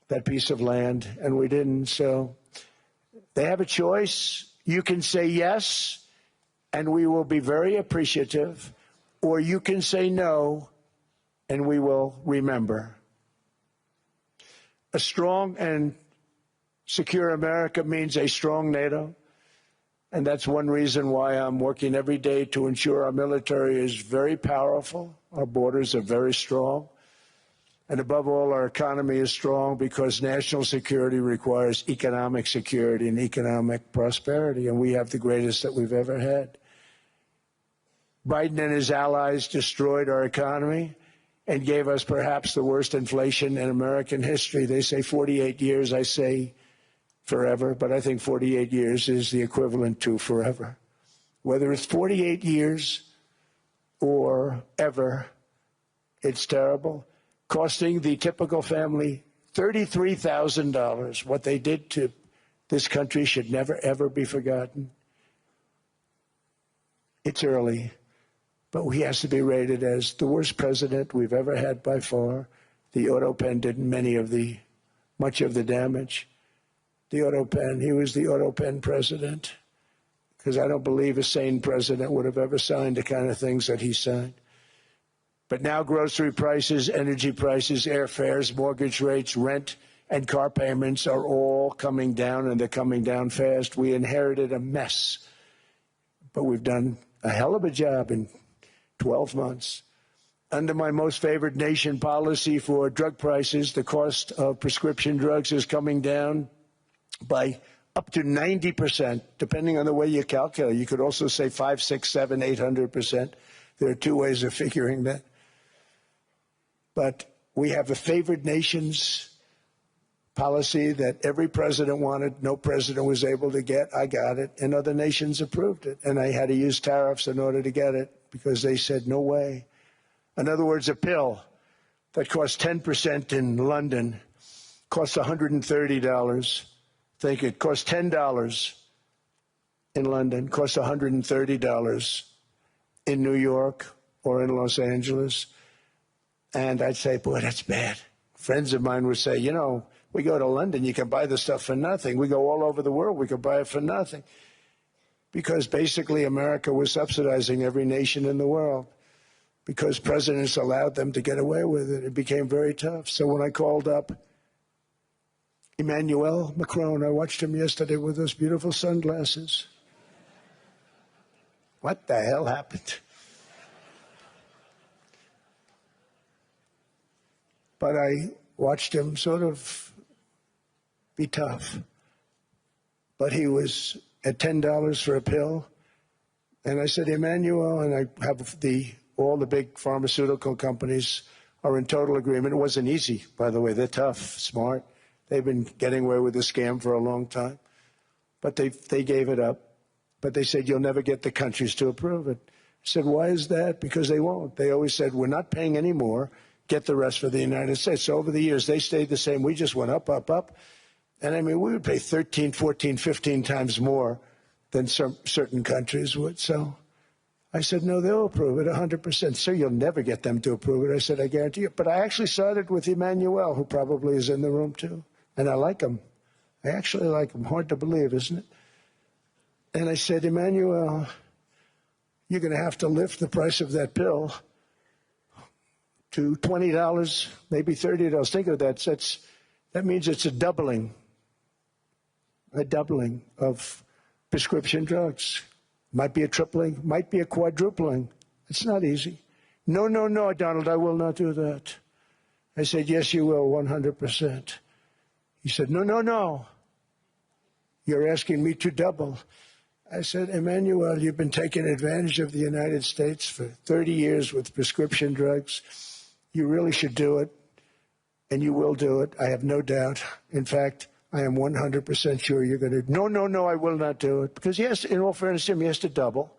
that piece of land, and we didn't. So they have a choice. You can say yes, and we will be very appreciative, or you can say no, and we will remember. A strong and secure America means a strong NATO, and that's one reason why I'm working every day to ensure our military is very powerful, our borders are very strong, and above all, our economy is strong because national security requires economic security and economic prosperity, and we have the greatest that we've ever had. Biden and his allies destroyed our economy and gave us perhaps the worst inflation in American history. They say 48 years, I say forever, but I think 48 years is the equivalent to forever. Whether it's 48 years or ever, it's terrible, costing the typical family $33,000. What they did to this country should never, ever be forgotten. It's early, but he has to be rated as the worst president we've ever had by far. The auto pen did much of the damage. The auto pen, he was the auto pen president, because I don't believe a sane president would have ever signed the kind of things that he signed. But now grocery prices, energy prices, airfares, mortgage rates, rent, and car payments are all coming down, and they're coming down fast. We inherited a mess, but we've done a hell of a job in 12 months. Under my most favored nation policy for drug prices, the cost of prescription drugs is coming down by up to 90%, depending on the way you calculate. You could also say 5, 6, 7, 800%. There are two ways of figuring that. But we have a favored nations policy that every president wanted, no president was able to get. I got it, and other nations approved it. And I had to use tariffs in order to get it because they said, no way. In other words, a pill that costs 10% in London costs $130. Think it costs $10 in London, costs $130 in New York or in Los Angeles. And I'd say, boy, that's bad. Friends of mine would say, you know, we go to London, you can buy the stuff for nothing. We go all over the world, we could buy it for nothing. Because basically America was subsidizing every nation in the world because presidents allowed them to get away with it. It became very tough. So when I called up Emmanuel Macron, I watched him yesterday with those beautiful sunglasses. What the hell happened? But I watched him sort of be tough. But he was at $10 for a pill. And I said, Emmanuel, and I have all the big pharmaceutical companies are in total agreement. It wasn't easy, by the way. They're tough, smart. They've been getting away with the scam for a long time. But they gave it up. But they said, you'll never get the countries to approve it. I said, why is that? Because they won't. They always said, we're not paying any more. Get the rest for the United States. So over the years, they stayed the same. We just went up, up, up. And I mean, we would pay 13, 14, 15 times more than certain countries would. So I said, no, they'll approve it 100%. Sir, you'll never get them to approve it. I said, I guarantee you. But I actually started with Emmanuel, who probably is in the room too. And I like him. I actually like him. Hard to believe, isn't it? And I said, Emmanuel, you're going to have to lift the price of that pill to $20, maybe $30. Think of that. That means it's a doubling of prescription drugs. Might be a tripling, might be a quadrupling. It's not easy. No, no, no, Donald, I will not do that. I said, yes, you will, 100%. He said, no, no, no. You're asking me to double. I said, Emmanuel, you've been taking advantage of the United States for 30 years with prescription drugs. You really should do it, and you will do it. I have no doubt. In fact, I am 100% sure you're going to. No, no, no, I will not do it. Because, yes, in all fairness to him, he has to double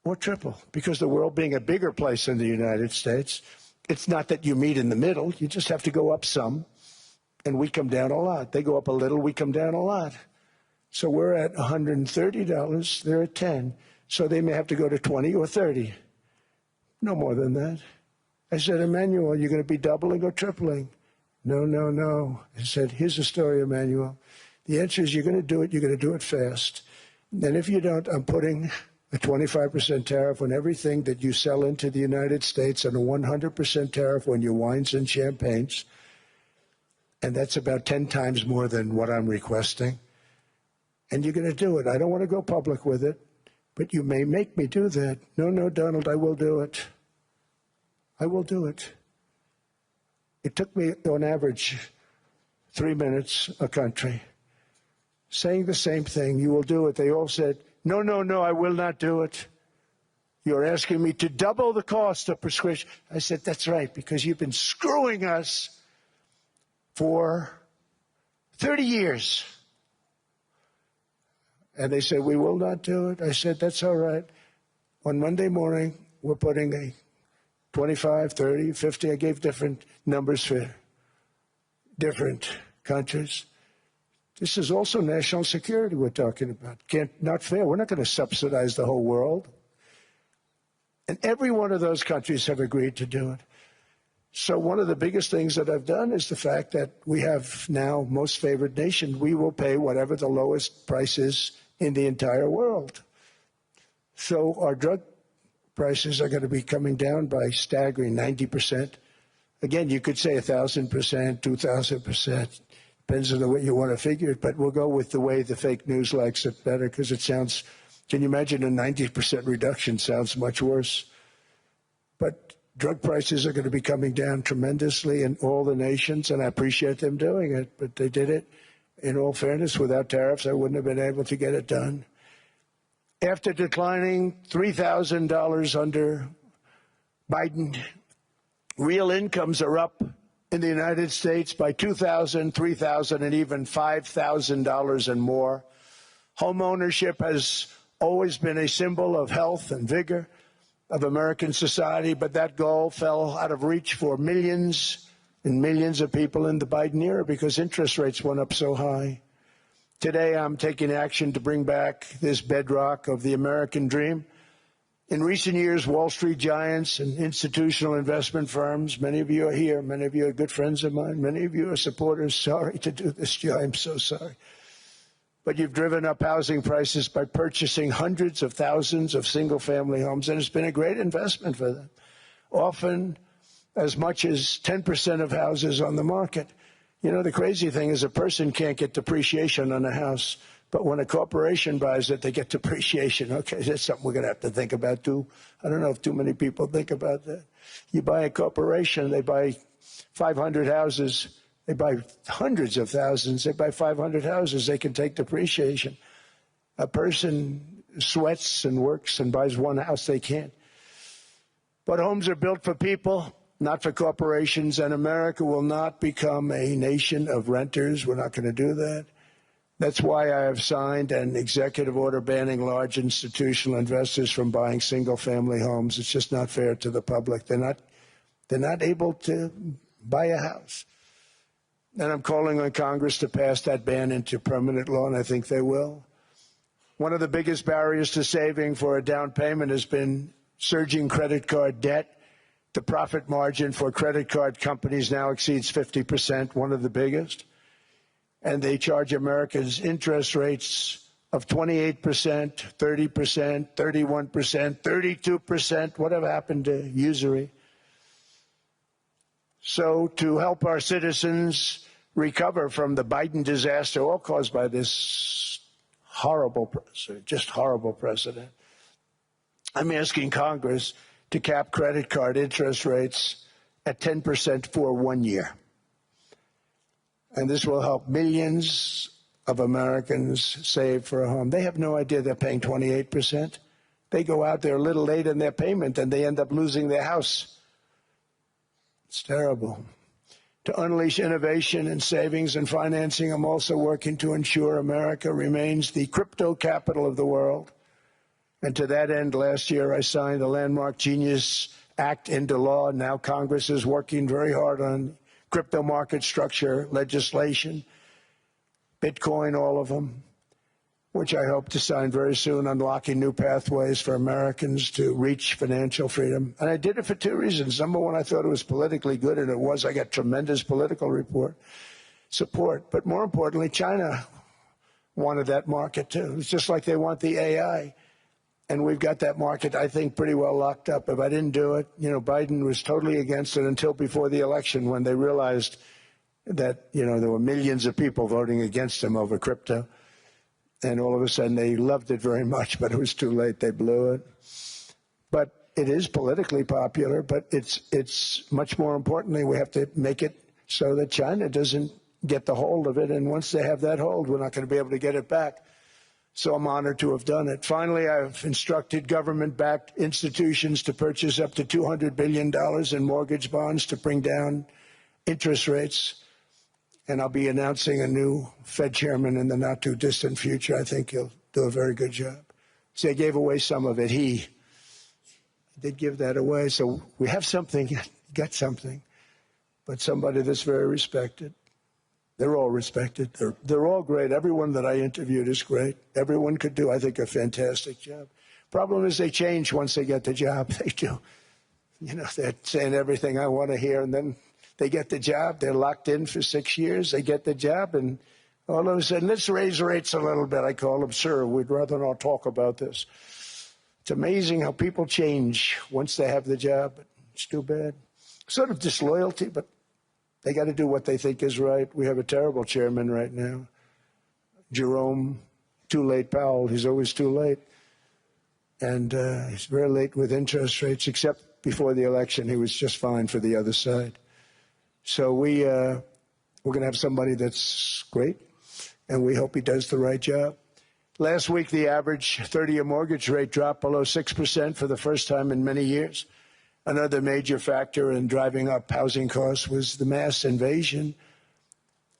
or triple. Because the world being a bigger place than the United States, it's not that you meet in the middle. You just have to go up some, and we come down a lot. They go up a little, we come down a lot. So we're at $130, they're at 10. So they may have to go to 20 or 30. No more than that. I said, Emmanuel, you're going to be doubling or tripling? No, no, no. I said, here's the story, Emmanuel. The answer is you're going to do it, you're going to do it fast. And if you don't, I'm putting a 25% tariff on everything that you sell into the United States and a 100% tariff on your wines and champagnes. And that's about 10 times more than what I'm requesting. And you're going to do it. I don't want to go public with it, but you may make me do that. No, no, Donald, I will do it. I will do it. It took me, on average, 3 minutes a country, saying the same thing. You will do it. They all said, no, no, no, I will not do it. You're asking me to double the cost of prescription. I said, that's right, because you've been screwing us for 30 years. And they said, we will not do it. I said, that's all right. On Monday morning, we're putting a 25, 30, 50. I gave different numbers for different countries. This is also national security we're talking about. Not fair. We're not going to subsidize the whole world. And every one of those countries have agreed to do it. So one of the biggest things that I've done is the fact that we have now most favored nation. We will pay whatever the lowest price is in the entire world. So our drug prices are going to be coming down by staggering 90%. Again, you could say 1,000%, 2,000%. Depends on the way you want to figure it, but we'll go with the way the fake news likes it better because it sounds, can you imagine a 90% reduction sounds much worse. But drug prices are going to be coming down tremendously in all the nations, and I appreciate them doing it, but they did it. In all fairness, without tariffs, I wouldn't have been able to get it done. After declining $3,000 under Biden, real incomes are up in the United States by $2,000, $3,000, and even $5,000 and more. Home ownership has always been a symbol of health and vigor of American society, but that goal fell out of reach for millions and millions of people in the Biden era because interest rates went up so high. Today, I'm taking action to bring back this bedrock of the American dream. In recent years, Wall Street giants and institutional investment firms, many of you are here, many of you are good friends of mine, many of you are supporters. Sorry to do this, Joe, I'm so sorry. But you've driven up housing prices by purchasing hundreds of thousands of single-family homes, and it's been a great investment for them. Often as much as 10% of houses on the market. You know, the crazy thing is a person can't get depreciation on a house, but when a corporation buys it, they get depreciation. Okay, that's something we're going to have to think about, too. I don't know if too many people think about that. You buy a corporation, they buy 500 houses. They buy hundreds of thousands. They buy 500 houses. They can take depreciation. A person sweats and works and buys one house. They can't. But homes are built for people, not for corporations, and America will not become a nation of renters. We're not going to do that. That's why I have signed an executive order banning large institutional investors from buying single-family homes. It's just not fair to the public. They're not able to buy a house. And I'm calling on Congress to pass that ban into permanent law, and I think they will. One of the biggest barriers to saving for a down payment has been surging credit card debt. The profit margin for credit card companies now exceeds 50%, one of the biggest. And they charge Americans interest rates of 28%, 30%, 31%, 32%. Whatever happened to usury? So to help our citizens recover from the Biden disaster, all caused by this just horrible precedent, I'm asking Congress to cap credit card interest rates at 10% for 1 year. And this will help millions of Americans save for a home. They have no idea they're paying 28%. They go out there a little late in their payment and they end up losing their house. It's terrible. To unleash innovation and savings and financing, I'm also working to ensure America remains the crypto capital of the world. And to that end, last year I signed the landmark Genius Act into law. Now Congress is working very hard on crypto market structure legislation, Bitcoin, all of them, which I hope to sign very soon, unlocking new pathways for Americans to reach financial freedom. And I did it for two reasons. Number one, I thought it was politically good, and it was. I got tremendous political support. But more importantly, China wanted that market too. It's just like they want the AI. And we've got that market, I think, pretty well locked up. If I didn't do it, Biden was totally against it until before the election, when they realized that, there were millions of people voting against him over crypto. And all of a sudden they loved it very much, but it was too late. They blew it. But it is politically popular, but it's much more importantly, we have to make it so that China doesn't get the hold of it. And once they have that hold, we're not going to be able to get it back. So I'm honored to have done it. Finally, I've instructed government-backed institutions to purchase up to $200 billion in mortgage bonds to bring down interest rates. And I'll be announcing a new Fed chairman in the not-too-distant future. I think he'll do a very good job. See, I gave away some of it. He did give that away. So we have something, got something, but somebody that's very respected. They're all respected. They're all great. Everyone that I interviewed is great. Everyone could do, I think, a fantastic job. Problem is they change once they get the job. They do. They're saying everything I want to hear, and then they get the job. They're locked in for 6 years. They get the job, and all of a sudden, let's raise rates a little bit. I call them, sir, we'd rather not talk about this. It's amazing how people change once they have the job. It's too bad. Sort of disloyalty, but they got to do what they think is right. We have a terrible chairman right now, Jerome, too late Powell. He's always too late. And he's very late with interest rates, except before the election. He was just fine for the other side. So we're going to have somebody that's great, and we hope he does the right job. Last week, the average 30-year mortgage rate dropped below 6% for the first time in many years. Another major factor in driving up housing costs was the mass invasion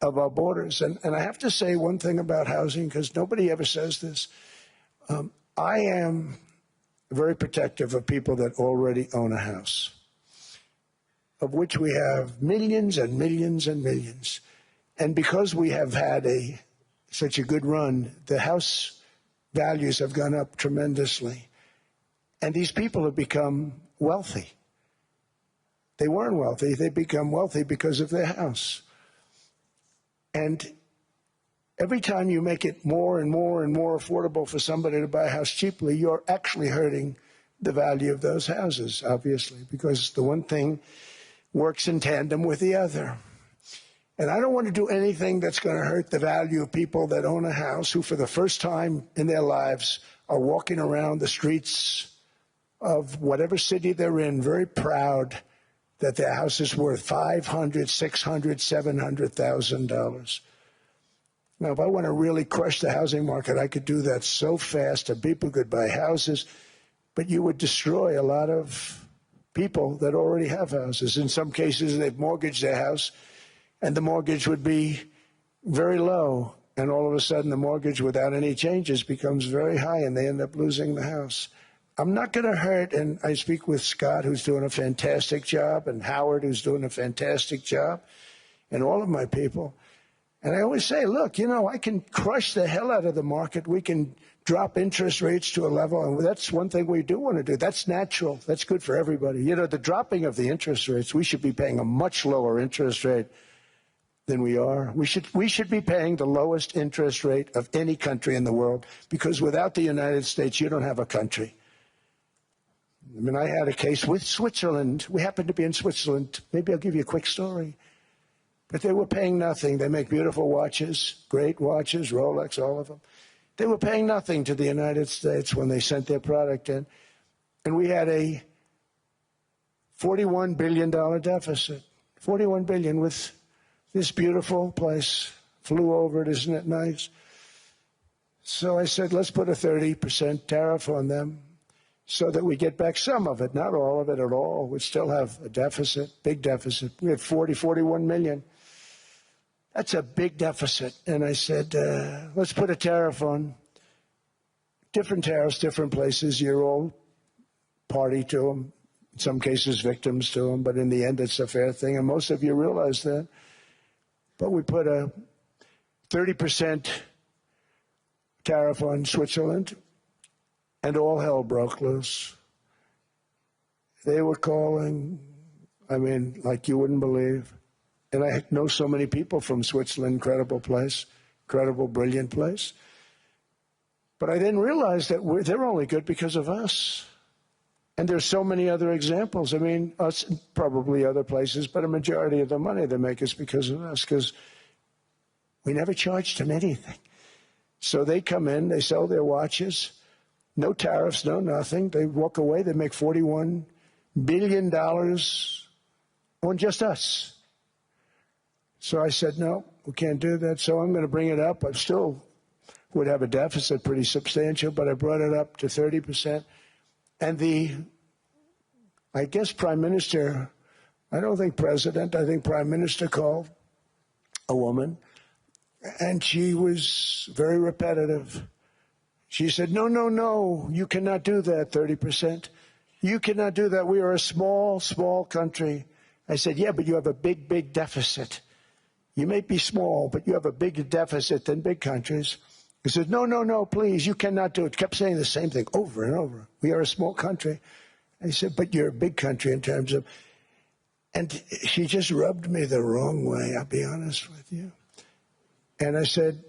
of our borders. And I have to say one thing about housing, because nobody ever says this. I am very protective of people that already own a house, of which we have millions and millions and millions. And because we have had such a good run, the house values have gone up tremendously. And these people have become wealthy. They weren't wealthy. They become wealthy because of their house. And every time you make it more and more and more affordable for somebody to buy a house cheaply, you're actually hurting the value of those houses, obviously, because the one thing works in tandem with the other. And I don't want to do anything that's going to hurt the value of people that own a house, who for the first time in their lives are walking around the streets of whatever city they're in, very proud that their house is worth $500,000, $600,000, $700,000. Now, if I want to really crush the housing market, I could do that so fast, and people could buy houses, but you would destroy a lot of people that already have houses. In some cases, they've mortgaged their house, and the mortgage would be very low, and all of a sudden the mortgage without any changes becomes very high, and they end up losing the house. I'm not going to hurt, and I speak with Scott, who's doing a fantastic job, and Howard, who's doing a fantastic job, and all of my people. And I always say, look, I can crush the hell out of the market. We can drop interest rates to a level, and that's one thing we do want to do. That's natural. That's good for everybody. The dropping of the interest rates, we should be paying a much lower interest rate than we are. We should be paying the lowest interest rate of any country in the world, because without the United States, you don't have a country. I mean, I had a case with Switzerland. We happened to be in Switzerland. Maybe I'll give you a quick story. But they were paying nothing. They make beautiful watches, great watches, Rolex, all of them. They were paying nothing to the United States when they sent their product in. And we had a $41 billion deficit. $41 billion with this beautiful place. Flew over it, isn't it nice? So I said, let's put a 30% tariff on them so that we get back some of it, not all of it at all. We still have a deficit, big deficit. We had 41 million. That's a big deficit. And I said, let's put a tariff on. Different tariffs, different places. You're all party to them. In some cases, victims to them. But in the end, it's a fair thing. And most of you realize that. But we put a 30% tariff on Switzerland, and all hell broke loose. They were calling, I mean, like you wouldn't believe. And I know so many people from Switzerland, incredible place, incredible, brilliant place. But I didn't realize that they're only good because of us. And there's so many other examples. I mean, us, probably other places, but a majority of the money they make is because of us, because we never charged them anything. So they come in, they sell their watches, no tariffs, no nothing. They walk away, they make $41 billion on just us. So I said, no, we can't do that. So I'm going to bring it up. I still would have a deficit pretty substantial, but I brought it up to 30%. And I guess Prime Minister, I don't think President, I think Prime Minister called a woman, and she was very repetitive. She said, no, no, no, you cannot do that, 30%. You cannot do that. We are a small, small country. I said, yeah, but you have a big, big deficit. You may be small, but you have a bigger deficit than big countries. He said, no, no, no, please, you cannot do it. Kept saying the same thing over and over. We are a small country. I said, but you're a big country in terms of, and she just rubbed me the wrong way, I'll be honest with you. And I said,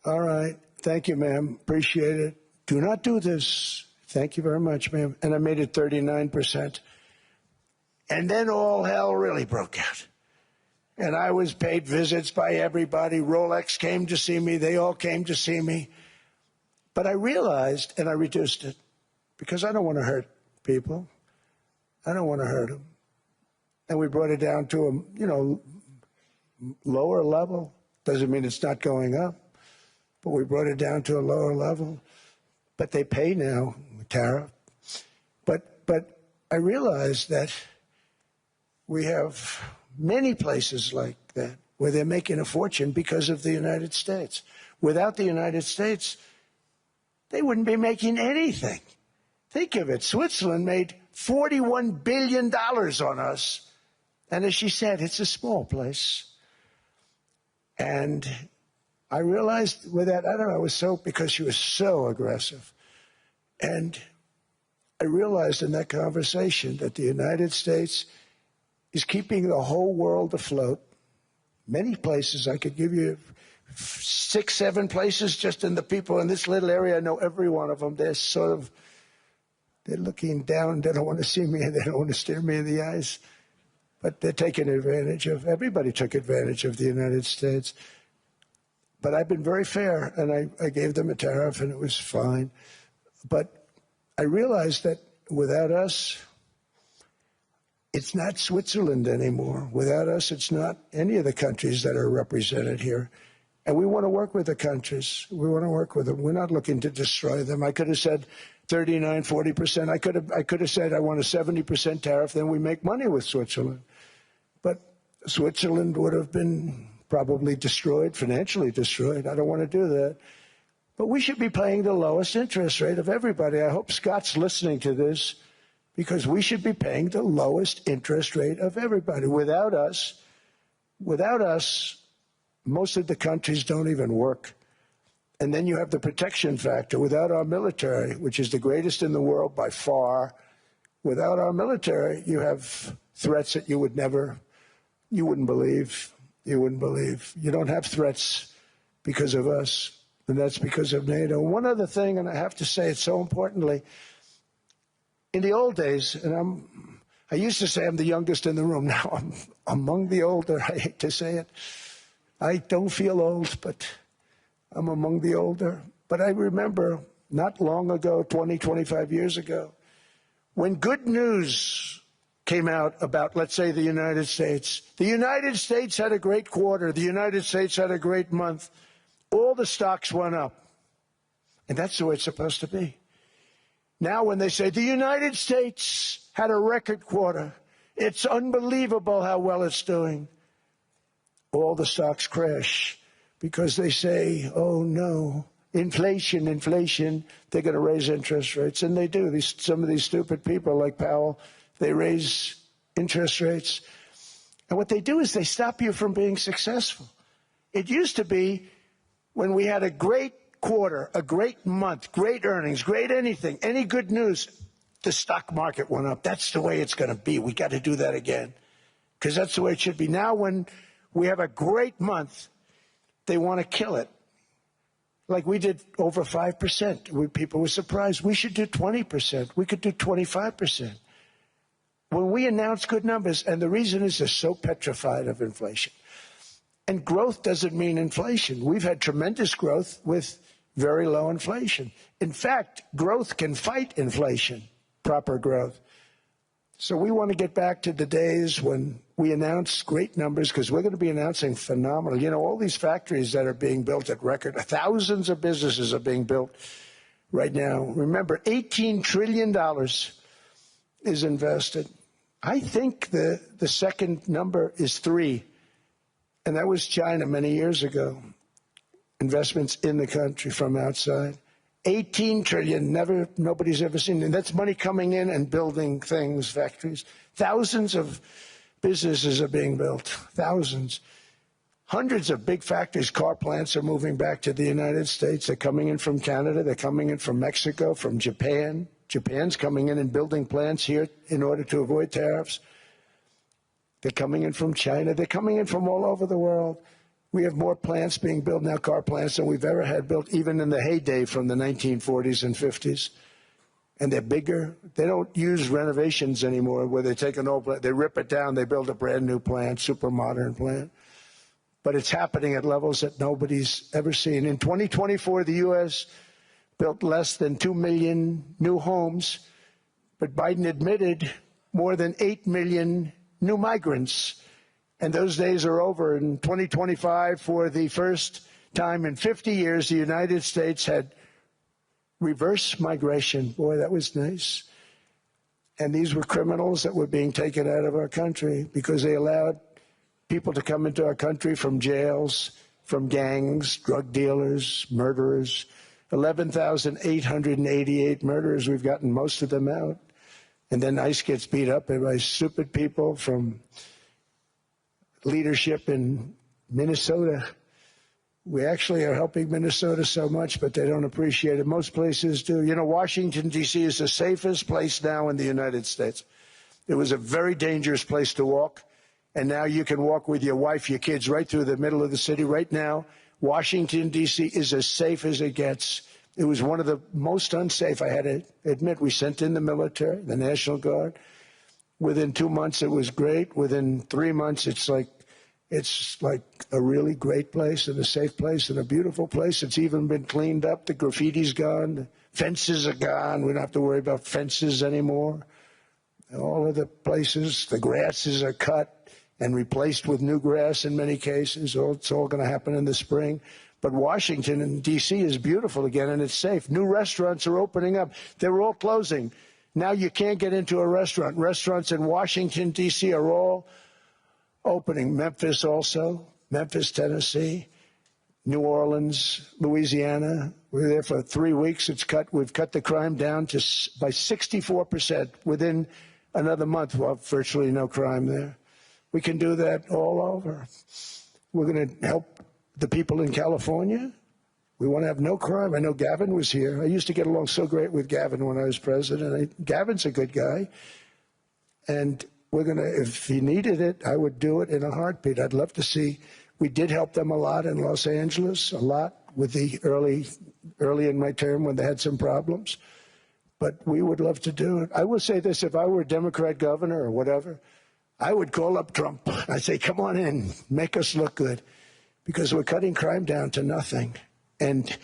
all right, thank you, ma'am, appreciate it. Do not do this. Thank you very much, ma'am. And I made it 39%. And then all hell really broke out. And I was paid visits by everybody. Rolex came to see me. They all came to see me. But I realized, and I reduced it, because I don't want to hurt people. I don't want to hurt them. And we brought it down to a, lower level. Doesn't mean it's not going up. But we brought it down to a lower level. But they pay now, tariff. But I realized that we have many places like that where they're making a fortune because of the United States. Without the United States, they wouldn't be making anything. Think of it. Switzerland made $41 billion on us. And as she said, it's a small place. And I realized with that, I don't know, because she was so aggressive. And I realized in that conversation that the United States is keeping the whole world afloat. Many places, I could give you 6, 7 places just in the people in this little area. I know every one of them. They're looking down. They don't want to see me, and they don't want to stare me in the eyes. But they're taking advantage of, everybody took advantage of the United States. But I've been very fair, and I gave them a tariff, and it was fine. But I realized that without us, it's not Switzerland anymore. Without us, it's not any of the countries that are represented here. And we want to work with the countries. We want to work with them. We're not looking to destroy them. I could have said 39, 40%. I could have said I want a 70% tariff, then we make money with Switzerland. But Switzerland would have been probably destroyed, financially destroyed. I don't want to do that. But we should be paying the lowest interest rate of everybody. I hope Scott's listening to this, because we should be paying the lowest interest rate of everybody. Without us, most of the countries don't even work. And then you have the protection factor. Without our military, which is the greatest in the world by far, without our military, you have threats that you wouldn't believe. You don't have threats because of us, and that's because of NATO. One other thing, and I have to say it so importantly, in the old days, and I used to say I'm the youngest in the room. Now I'm among the older. I hate to say it. I don't feel old, but I'm among the older. But I remember not long ago, 20, 25 years ago, when good news came out about, let's say, the United States. The United States had a great quarter. The United States had a great month. All the stocks went up. And that's the way it's supposed to be. Now when they say the United States had a record quarter, it's unbelievable how well it's doing, all the stocks crash because they say, oh no, inflation, inflation, they're going to raise interest rates. And they do. Some of these stupid people like Powell, they raise interest rates. And what they do is they stop you from being successful. It used to be when we had a great quarter, a great month, great earnings, great anything, any good news, the stock market went up. That's the way it's going to be. We got to do that again because that's the way it should be. Now when we have a great month, they want to kill it. Like we did over 5%. People were surprised. We should do 20%. We could do 25%. When we announce good numbers, and the reason is they're so petrified of inflation. And growth doesn't mean inflation. We've had tremendous growth with very low inflation. In fact, growth can fight inflation, proper growth. So we want to get back to the days when we announce great numbers because we're going to be announcing phenomenal. You know, all these factories that are being built at record, thousands of businesses are being built right now. Remember, $18 trillion is invested. I think the second number is 3. And that was China many years ago. Investments in the country from outside. 18 trillion, nobody's ever seen. And that's money coming in and building things, factories. Thousands of businesses are being built. Thousands. Hundreds of big factories, car plants are moving back to the United States. They're coming in from Canada. They're coming in from Mexico, from Japan. Japan's coming in and building plants here in order to avoid tariffs. They're coming in from China. They're coming in from all over the world. We have more plants being built now, car plants, than we've ever had built, even in the heyday from the 1940s and 50s. And they're bigger. They don't use renovations anymore where they take an old plant, they rip it down, they build a brand new plant, super modern plant. But it's happening at levels that nobody's ever seen. In 2024, the U.S. built less than 2 million new homes, but Biden admitted more than 8 million new migrants. And those days are over. In 2025, for the first time in 50 years, the United States had reverse migration. Boy, that was nice. And these were criminals that were being taken out of our country because they allowed people to come into our country from jails, from gangs, drug dealers, murderers. 11,888 murderers. We've gotten most of them out. And then ICE gets beat up by stupid people from leadership in Minnesota. We actually are helping Minnesota so much, but they don't appreciate it. Most places do. You know, Washington, D.C. is the safest place now in the United States. It was a very dangerous place to walk, and now you can walk with your wife, your kids, right through the middle of the city. Right now, Washington, D.C. is as safe as it gets. It was one of the most unsafe, I had to admit. We sent in the military, the National Guard. Within 2 months, it was great. Within 3 months, it's like a really great place and a safe place and a beautiful place. It's even been cleaned up. The graffiti's gone. The fences are gone. We don't have to worry about fences anymore. All of the places, the grasses are cut and replaced with new grass in many cases. It's all going to happen in the spring. But Washington and D.C. is beautiful again, and it's safe. New restaurants are opening up. They're all closing. Now you can't get into a restaurant. Restaurants in Washington, D.C. are all opening. Memphis also, Memphis, Tennessee, New Orleans, Louisiana. We're there for 3 weeks. We've cut the crime down by 64%. Within another month, we'll have virtually no crime there. We can do that all over. We're going to help the people in California. We want to have no crime. I know Gavin was here. I used to get along so great with Gavin when I was president. Gavin's a good guy. And we're going to, if he needed it, I would do it in a heartbeat. I'd love to see. We did help them a lot in Los Angeles, a lot with the early in my term when they had some problems. But we would love to do it. I will say this, if I were a Democrat governor or whatever, I would call up Trump. I'd say, come on in, make us look good. Because we're cutting crime down to nothing. And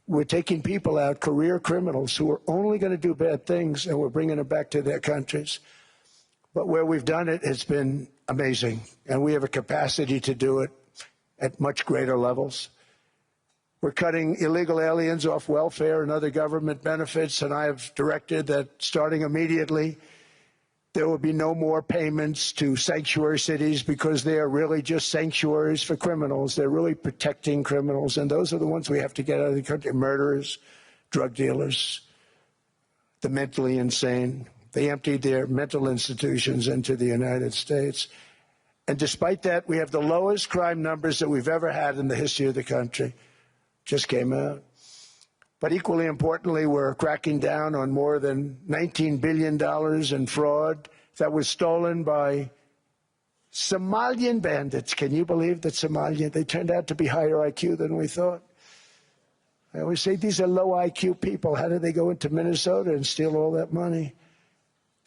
we're taking people out, career criminals, who are only going to do bad things, and we're bringing them back to their countries. But where we've done it, it's been amazing. And we have a capacity to do it at much greater levels. We're cutting illegal aliens off welfare and other government benefits, and I have directed that starting immediately, there will be no more payments to sanctuary cities because they are really just sanctuaries for criminals. They're really protecting criminals, and those are the ones we have to get out of the country: murderers, drug dealers, the mentally insane. They emptied their mental institutions into the United States. And despite that, we have the lowest crime numbers that we've ever had in the history of the country. Just came out. But equally importantly, we're cracking down on more than $19 billion in fraud that was stolen by Somalian bandits. Can you believe that Somalian? They turned out to be higher IQ than we thought. I always say these are low IQ people. How did they go into Minnesota and steal all that money?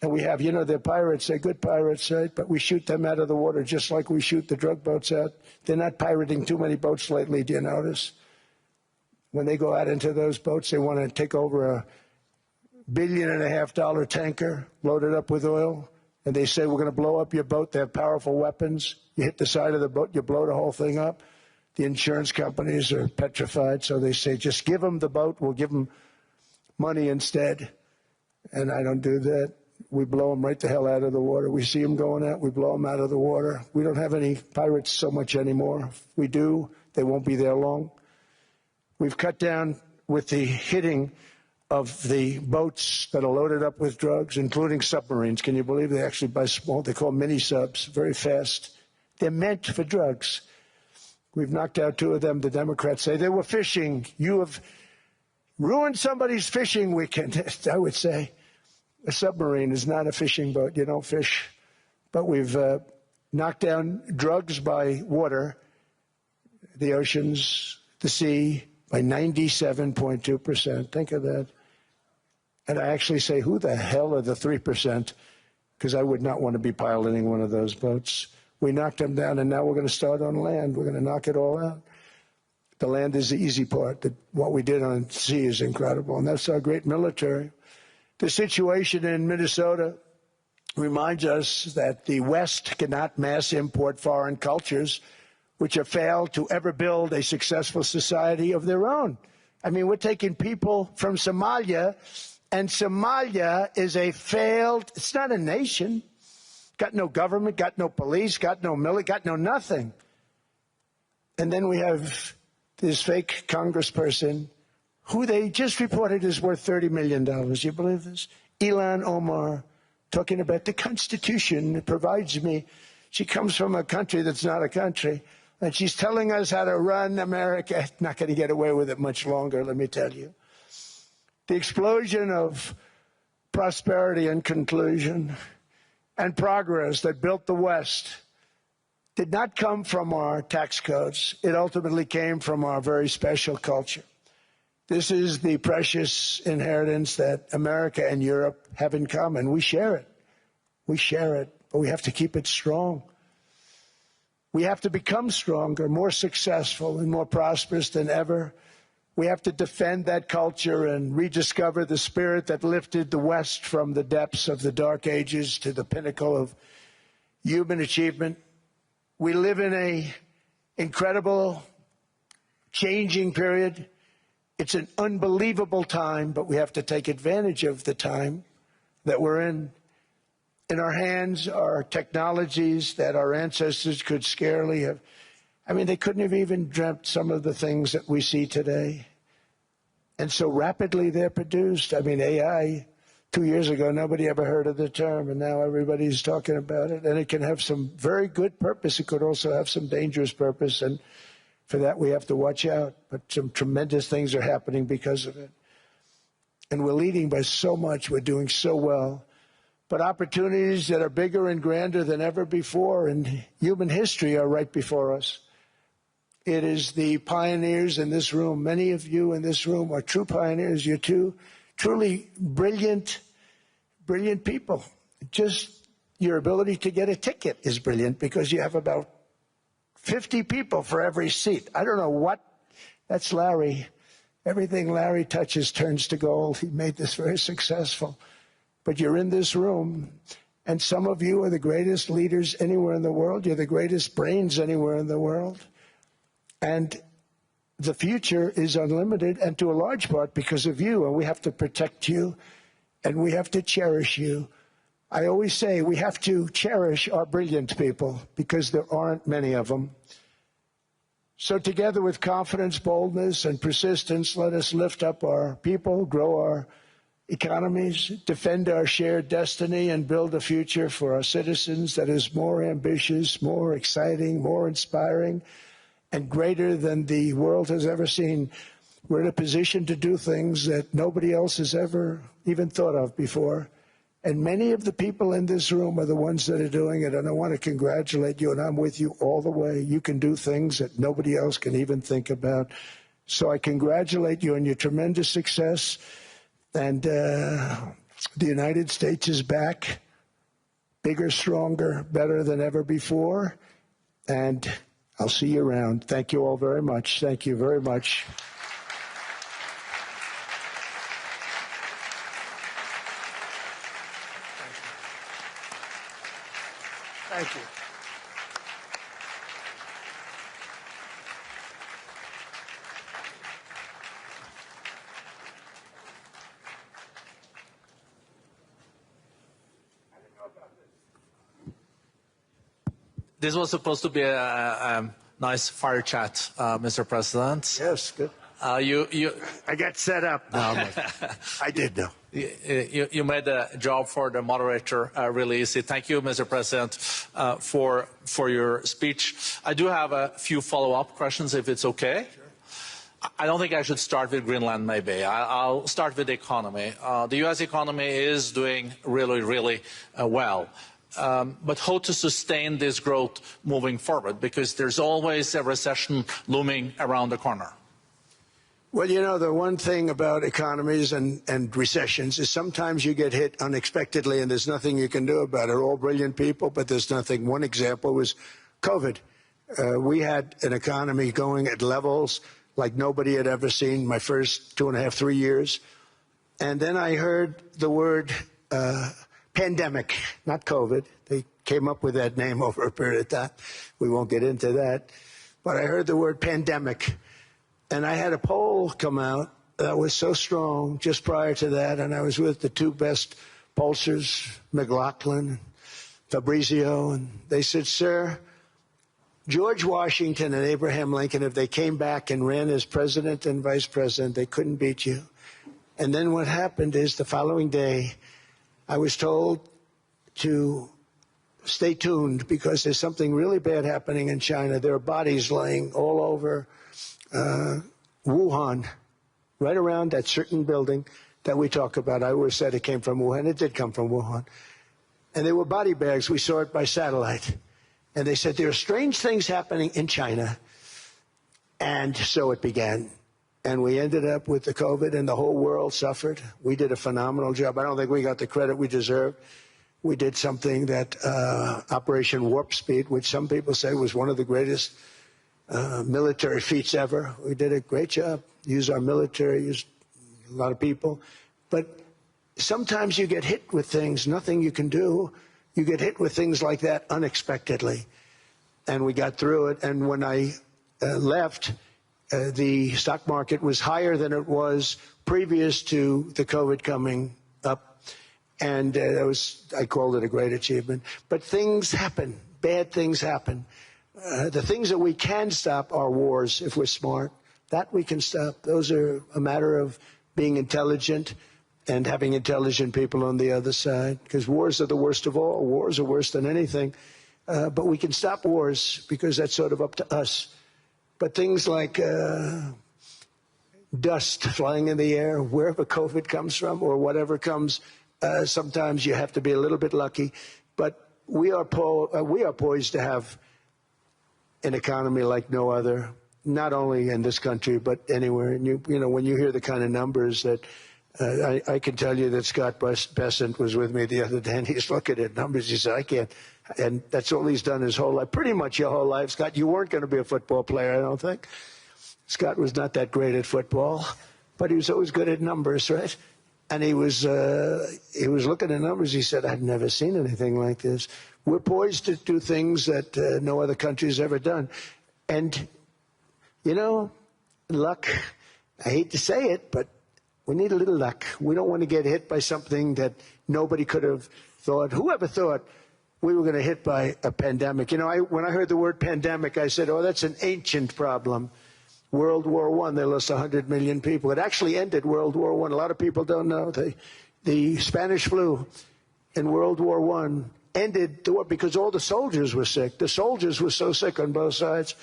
And we have, you know, they're pirates. They're good pirates, right? But we shoot them out of the water just like we shoot the drug boats out. They're not pirating too many boats lately, do you notice? When they go out into those boats, they want to take over a $1.5 billion tanker loaded up with oil, and they say, we're going to blow up your boat. They have powerful weapons. You hit the side of the boat, you blow the whole thing up. The insurance companies are petrified, so they say, just give them the boat. We'll give them money instead. And I don't do that. We blow them right the hell out of the water. We see them going out, we blow them out of the water. We don't have any pirates so much anymore. If we do, they won't be there long. We've cut down with the hitting of the boats that are loaded up with drugs, including submarines. Can you believe they actually buy small? They call mini subs, very fast. They're meant for drugs. We've knocked out 2 of them. The Democrats say they were fishing. You have ruined somebody's fishing weekend, I would say. A submarine is not a fishing boat. You don't fish. But we've knocked down drugs by water, the oceans, the sea, by 97.2%. Think of that. And I actually say, who the hell are the 3%? Because I would not want to be piloting one of those boats. We knocked them down, and now we're going to start on land. We're going to knock it all out. The land is the easy part. What we did on sea is incredible, and that's our great military. The situation in Minnesota reminds us that the West cannot mass import foreign cultures which have failed to ever build a successful society of their own. I mean, we're taking people from Somalia, and Somalia is a failed, it's not a nation. Got no government, got no police, got no military, got no nothing. And then we have this fake congressperson who they just reported is worth $30 million. You believe this? Ilhan Omar, talking about the Constitution. It provides me. She comes from a country that's not a country, and she's telling us how to run America. Not going to get away with it much longer, let me tell you. The explosion of prosperity and conclusion and progress that built the West did not come from our tax codes. It ultimately came from our very special culture. This is the precious inheritance that America and Europe have in common. We share it. We share it, but we have to keep it strong. We have to become stronger, more successful, and more prosperous than ever. We have to defend that culture and rediscover the spirit that lifted the West from the depths of the Dark Ages to the pinnacle of human achievement. We live in an incredible, changing period. It's an unbelievable time, but we have to take advantage of the time that we're in. In our hands are technologies that our ancestors could scarcely have. I mean, they couldn't have even dreamt some of the things that we see today. And so rapidly they're produced. I mean, AI, 2 years ago, nobody ever heard of the term, and now everybody's talking about it. And it can have some very good purpose. It could also have some dangerous purpose, and for that we have to watch out. But some tremendous things are happening because of it. And we're leading by so much. We're doing so well. But opportunities that are bigger and grander than ever before in human history are right before us. It is the pioneers in this room. Many of you in this room are true pioneers. You're two truly brilliant people. Just your ability to get a ticket is brilliant because you have about 50 people for every seat. I don't know what. That's Larry. Everything Larry touches turns to gold. He made this very successful. But you're in this room, And some of you are the greatest leaders anywhere in the world. You're the greatest brains anywhere in the world. And the future is unlimited, and to a large part because of you. And we have to protect you, and we have to cherish you. I always say we have to cherish our brilliant people because there aren't many of them. So together with confidence, boldness, and persistence, let us lift up our people, grow our economies, defend our shared destiny, and build a future for our citizens that is more ambitious, more exciting, more inspiring, and greater than the world has ever seen. We're in a position to do things that nobody else has ever even thought of before. And many of the people in this room are the ones that are doing it. And I want to congratulate you, and I'm with you all the way. You can do things that nobody else can even think about. So I congratulate you on your tremendous success. And the United States is back, bigger, stronger, better than ever before. And I'll see you around. Thank you all very much. Thank you very much. Thank you. This was supposed to be a nice fire chat, Mr. President. Yes, good. I got set up now. I did know. You made the job for the moderator really easy. Thank you, Mr. President, for your speech. I do have a few follow-up questions, if it's okay. Sure. I don't think I should start with Greenland, maybe. I'll start with the economy. The U.S. economy is doing really, really well. But how to sustain this growth moving forward? Because there's always a recession looming around the corner. Well, you know, the one thing about economies and recessions is sometimes you get hit unexpectedly and there's nothing you can do about it. All brilliant people, but there's nothing. One example was COVID. We had an economy going at levels like nobody had ever seen my first 2.5, 3 years. And then I heard the word pandemic, not COVID. They came up with that name over a period of time. We won't get into that. But I heard the word pandemic. And I had a poll come out that was so strong just prior to that, and I was with the two best pollsters, McLaughlin and Fabrizio, and they said, sir, George Washington and Abraham Lincoln, if they came back and ran as president and vice president, they couldn't beat you. And then what happened is the following day, I was told to stay tuned because there's something really bad happening in China. There are bodies laying all over Wuhan, right around that certain building that we talk about. I always said it came from Wuhan. It did come from Wuhan. And they were body bags. We saw it by satellite. And they said, there are strange things happening in China. And so it began. And we ended up with the COVID, and the whole world suffered. We did a phenomenal job. I don't think we got the credit we deserved. We did something that Operation Warp Speed, which some people say was one of the greatest military feats ever. We did a great job. Used our military, used a lot of people. But sometimes you get hit with things, nothing you can do. You get hit with things like that unexpectedly. And we got through it. And when I left, the stock market was higher than it was previous to the COVID coming up. And I called it a great achievement. But things happen. Bad things happen. The things that we can stop are wars if we're smart. That we can stop. Those are a matter of being intelligent and having intelligent people on the other side. Because wars are the worst of all. Wars are worse than anything. But we can stop wars because that's sort of up to us. But things like dust flying in the air, wherever COVID comes from or whatever comes, sometimes you have to be a little bit lucky. But we are poised to have an economy like no other, not only in this country, but anywhere. And you know, when you hear the kind of numbers that I can tell you that Scott Bessent was with me the other day, and he's looking at numbers. He said, I can't. And that's all he's done his whole life, pretty much your whole life. Scott, you weren't going to be a football player, I don't think. Scott was not that great at football, but he was always good at numbers, right? And he was looking at numbers. He said, I've never seen anything like this. We're poised to do things that no other country has ever done. And, you know, luck, I hate to say it, but we need a little luck. We don't want to get hit by something that nobody could have thought. Whoever thought we were going to hit by a pandemic? You know, when I heard the word pandemic, I said, oh, that's an ancient problem. World War I, they lost 100 million people. It actually ended World War I. A lot of people don't know. The Spanish flu in World War I ended the war because all the soldiers were sick. The soldiers were so sick on both sides,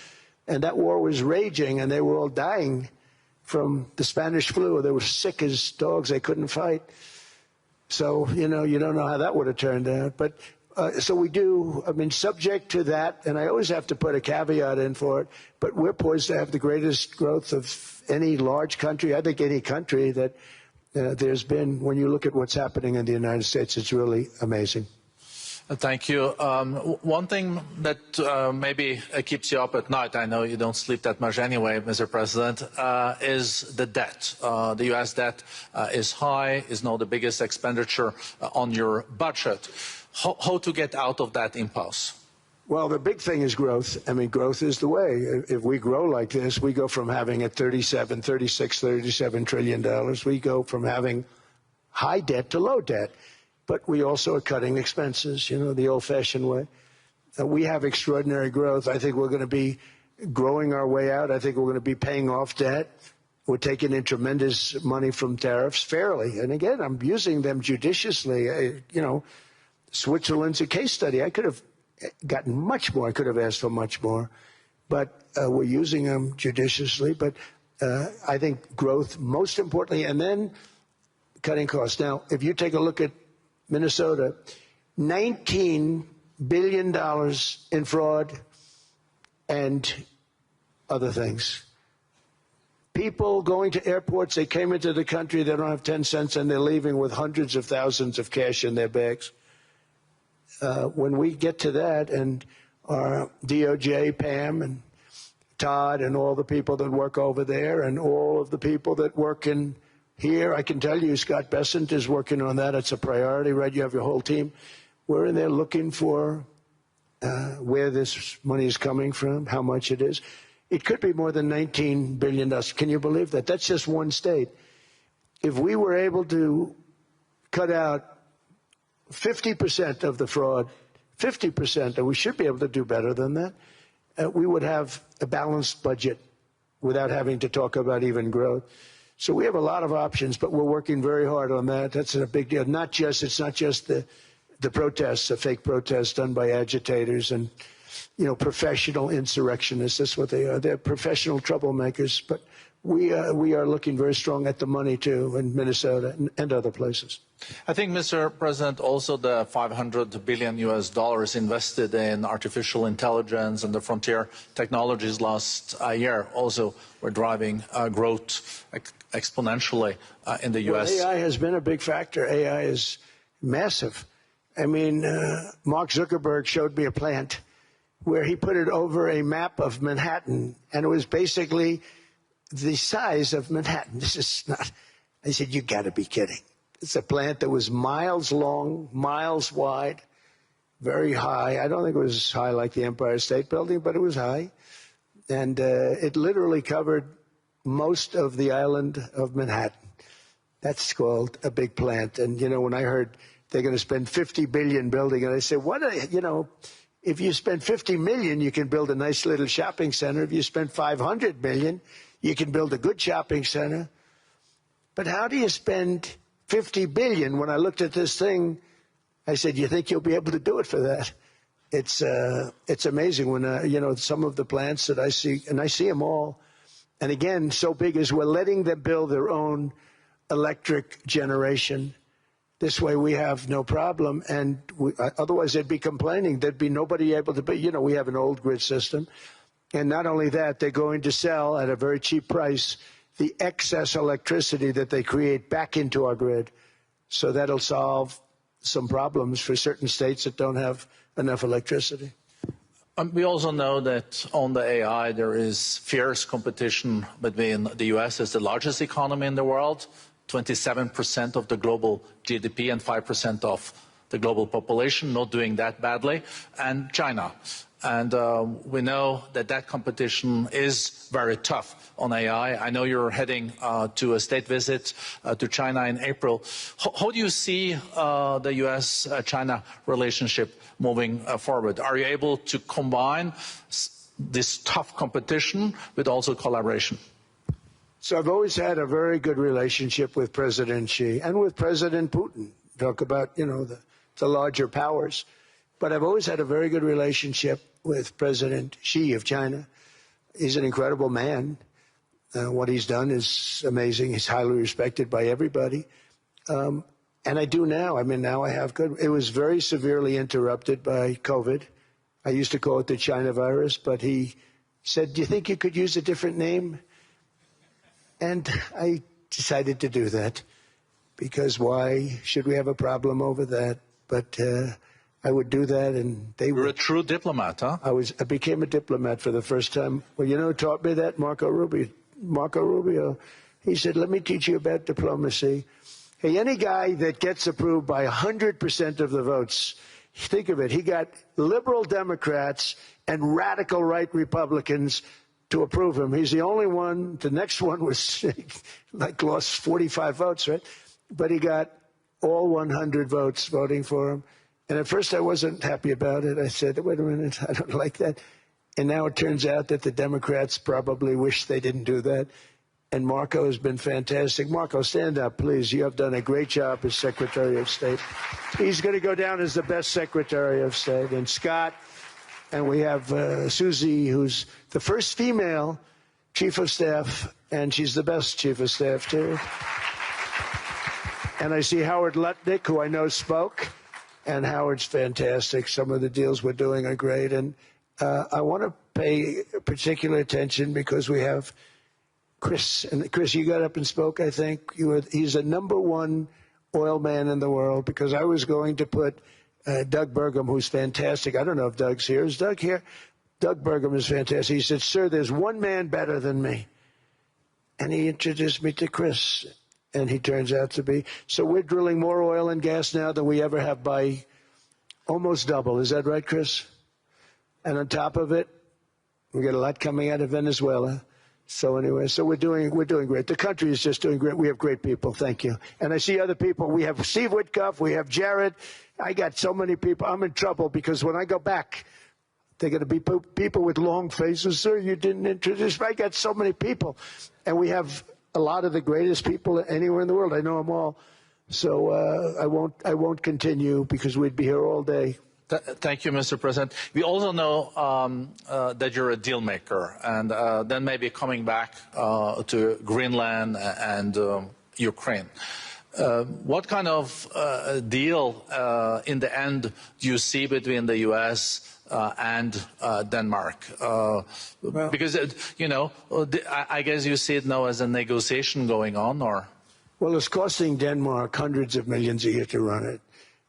and that war was raging, and they were all dying from the Spanish flu. They were sick as dogs. They couldn't fight. So, you know, you don't know how that would have turned out. But so we do, I mean, subject to that, and I always have to put a caveat in for it, but we're poised to have the greatest growth of any large country, I think any country that there's been. When you look at what's happening in the United States, it's really amazing. Thank you. One thing that maybe keeps you up at night, I know you don't sleep that much anyway, Mr. President, is the debt. The U.S. debt is high, is now the biggest expenditure on your budget. How to get out of that impasse? Well, the big thing is growth. I mean, growth is the way. If we grow like this, we go from having at $37 trillion. We go from having high debt to low debt. But we also are cutting expenses, you know, the old-fashioned way. We have extraordinary growth. I think we're going to be growing our way out. I think we're going to be paying off debt. We're taking in tremendous money from tariffs fairly. And again, I'm using them judiciously. You know, Switzerland's a case study. I could have gotten much more. I could have asked for much more. But we're using them judiciously. But I think growth, most importantly, and then cutting costs. Now, if you take a look at Minnesota, $19 billion in fraud and other things. People going to airports, they came into the country, they don't have 10 cents, and they're leaving with hundreds of thousands of cash in their bags. When we get to that, and our DOJ, Pam, and Todd, and all the people that work over there, and all of the people that work in here, I can tell you, Scott Bessent is working on that. It's a priority, right? You have your whole team. We're in there looking for where this money is coming from, how much it is. It could be more than $19 billion. Can you believe that? That's just one state. If we were able to cut out 50% of the fraud, 50%, and we should be able to do better than that, we would have a balanced budget without having to talk about even growth. So we have a lot of options, but we're working very hard on that. That's a big deal. It's not just the protests, the fake protests done by agitators and, you know, professional insurrectionists. That's what they are. They're professional troublemakers. But we are looking very strong at the money too in Minnesota and other places. I think, Mr. President, also the $500 billion invested in artificial intelligence and the frontier technologies last year also were driving growth exponentially in the U.S. Well, AI has been a big factor. AI is massive. I mean, Mark Zuckerberg showed me a plant where he put it over a map of Manhattan, and it was basically the size of Manhattan. This is not, I said, you got to be kidding. It's a plant that was miles long, miles wide, very high. I don't think it was as high like the Empire State Building, but it was high. And it literally covered most of the island of Manhattan. That's called a big plant. And, you know, when I heard they're going to spend $50 billion building, and I said, you know, if you spend $50 million, you can build a nice little shopping center. If you spend $500 million, you can build a good shopping center. But how do you spend $50 billion? When I looked at this thing, I said, you think you'll be able to do it for that? It's amazing when, you know, some of the plants that I see, and I see them all, and again, so big as we're letting them build their own electric generation. This way we have no problem, and otherwise they'd be complaining. There'd be nobody able to be, you know, we have an old grid system. And not only that, they're going to sell at a very cheap price the excess electricity that they create back into our grid. So that'll solve some problems for certain states that don't have enough electricity. We also know that on the AI there is fierce competition between the U.S. as the largest economy in the world 27% of the global GDP and 5% of the global population, not doing that badly, and China. And we know that that competition is very tough on AI. I know you're heading to a state visit to China in April. How do you see the US-China relationship moving forward? Are you able to combine this tough competition with also collaboration? So I've always had a very good relationship with President Xi and with President Putin. Talk about, you know, the larger powers. But I've always had a very good relationship with President Xi of China. He's an incredible man. What he's done is amazing. He's highly respected by everybody. And I do now. I mean, now I have good. It was very severely interrupted by COVID. I used to call it the China virus, but he said, "Do you think you could use a different name?" And I decided to do that because why should we have a problem over that? But I would do that, and they were. You're a true diplomat, huh? I became a diplomat for the first time. Well, you know who taught me that? Marco Rubio. Marco Rubio. He said, "Let me teach you about diplomacy." Hey, any guy that gets approved by 100% of the votes, think of it, he got liberal Democrats and radical right Republicans to approve him. He's the only one. The next one was like lost 45 votes, right? But he got all 100 votes voting for him. And at first I wasn't happy about it. I said, wait a minute, I don't like that. And now it turns out that the Democrats probably wish they didn't do that. And Marco has been fantastic. Marco, stand up, please. You have done a great job as Secretary of State. He's going to go down as the best Secretary of State. And Scott, and we have Susie, who's the first female Chief of Staff, and she's the best Chief of Staff, too. And I see Howard Lutnick, who I know spoke. And Howard's fantastic. Some of the deals we're doing are great. And I want to pay particular attention because we have Chris. And Chris, you got up and spoke, I think. He's the #1 oil man in the world because I was going to put Doug Burgum, who's fantastic. I don't know if Doug's here. Is Doug here? Doug Burgum is fantastic. He said, "Sir, there's one man better than me." And he introduced me to Chris. And he turns out to be. So we're drilling more oil and gas now than we ever have by almost double. Is that right, Chris? And on top of it, we got a lot coming out of Venezuela. So anyway, so we're doing great. The country is just doing great. We have great people. Thank you. And I see other people. We have Steve Witkoff. We have Jared. I got so many people. I'm in trouble because when I go back, they're going to be people with long faces. Sir, you didn't introduce me. I got so many people. And we have a lot of the greatest people anywhere in the world. I know them all. So I won't continue because we'd be here all day. Thank you, Mr. President. We also know that you're a deal maker, and then maybe coming back to Greenland and Ukraine. What kind of deal in the end do you see between the U.S. And Denmark? Because, you know, I guess you see it now as a negotiation going on, or? Well, it's costing Denmark hundreds of millions a year to run it.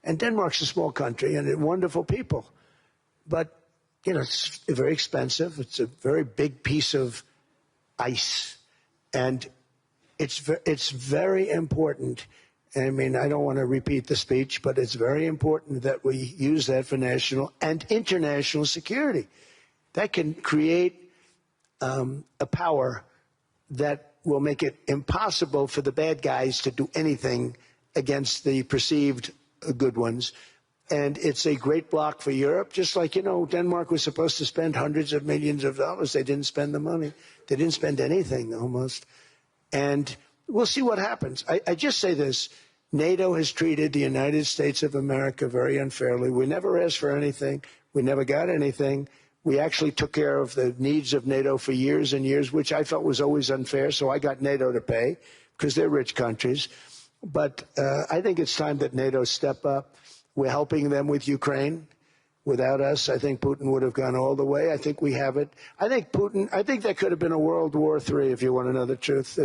And Denmark's a small country and wonderful people. But, you know, it's very expensive. It's a very big piece of ice. And it's very important. I mean, I don't want to repeat the speech, but it's very important that we use that for national and international security. That can create a power that will make it impossible for the bad guys to do anything against the perceived good ones. And it's a great block for Europe, just like, you know, Denmark was supposed to spend hundreds of millions of dollars. They didn't spend the money. They didn't spend anything, almost. And we'll see what happens. I just say this. NATO has treated the United States of America very unfairly. We never asked for anything. We never got anything. We actually took care of the needs of NATO for years and years, which I felt was always unfair. So I got NATO to pay because they're rich countries. But I think it's time that NATO step up. We're helping them with Ukraine. Without us, I think Putin would have gone all the way. I think we have it. I think that could have been a World War III, if you want to know the truth.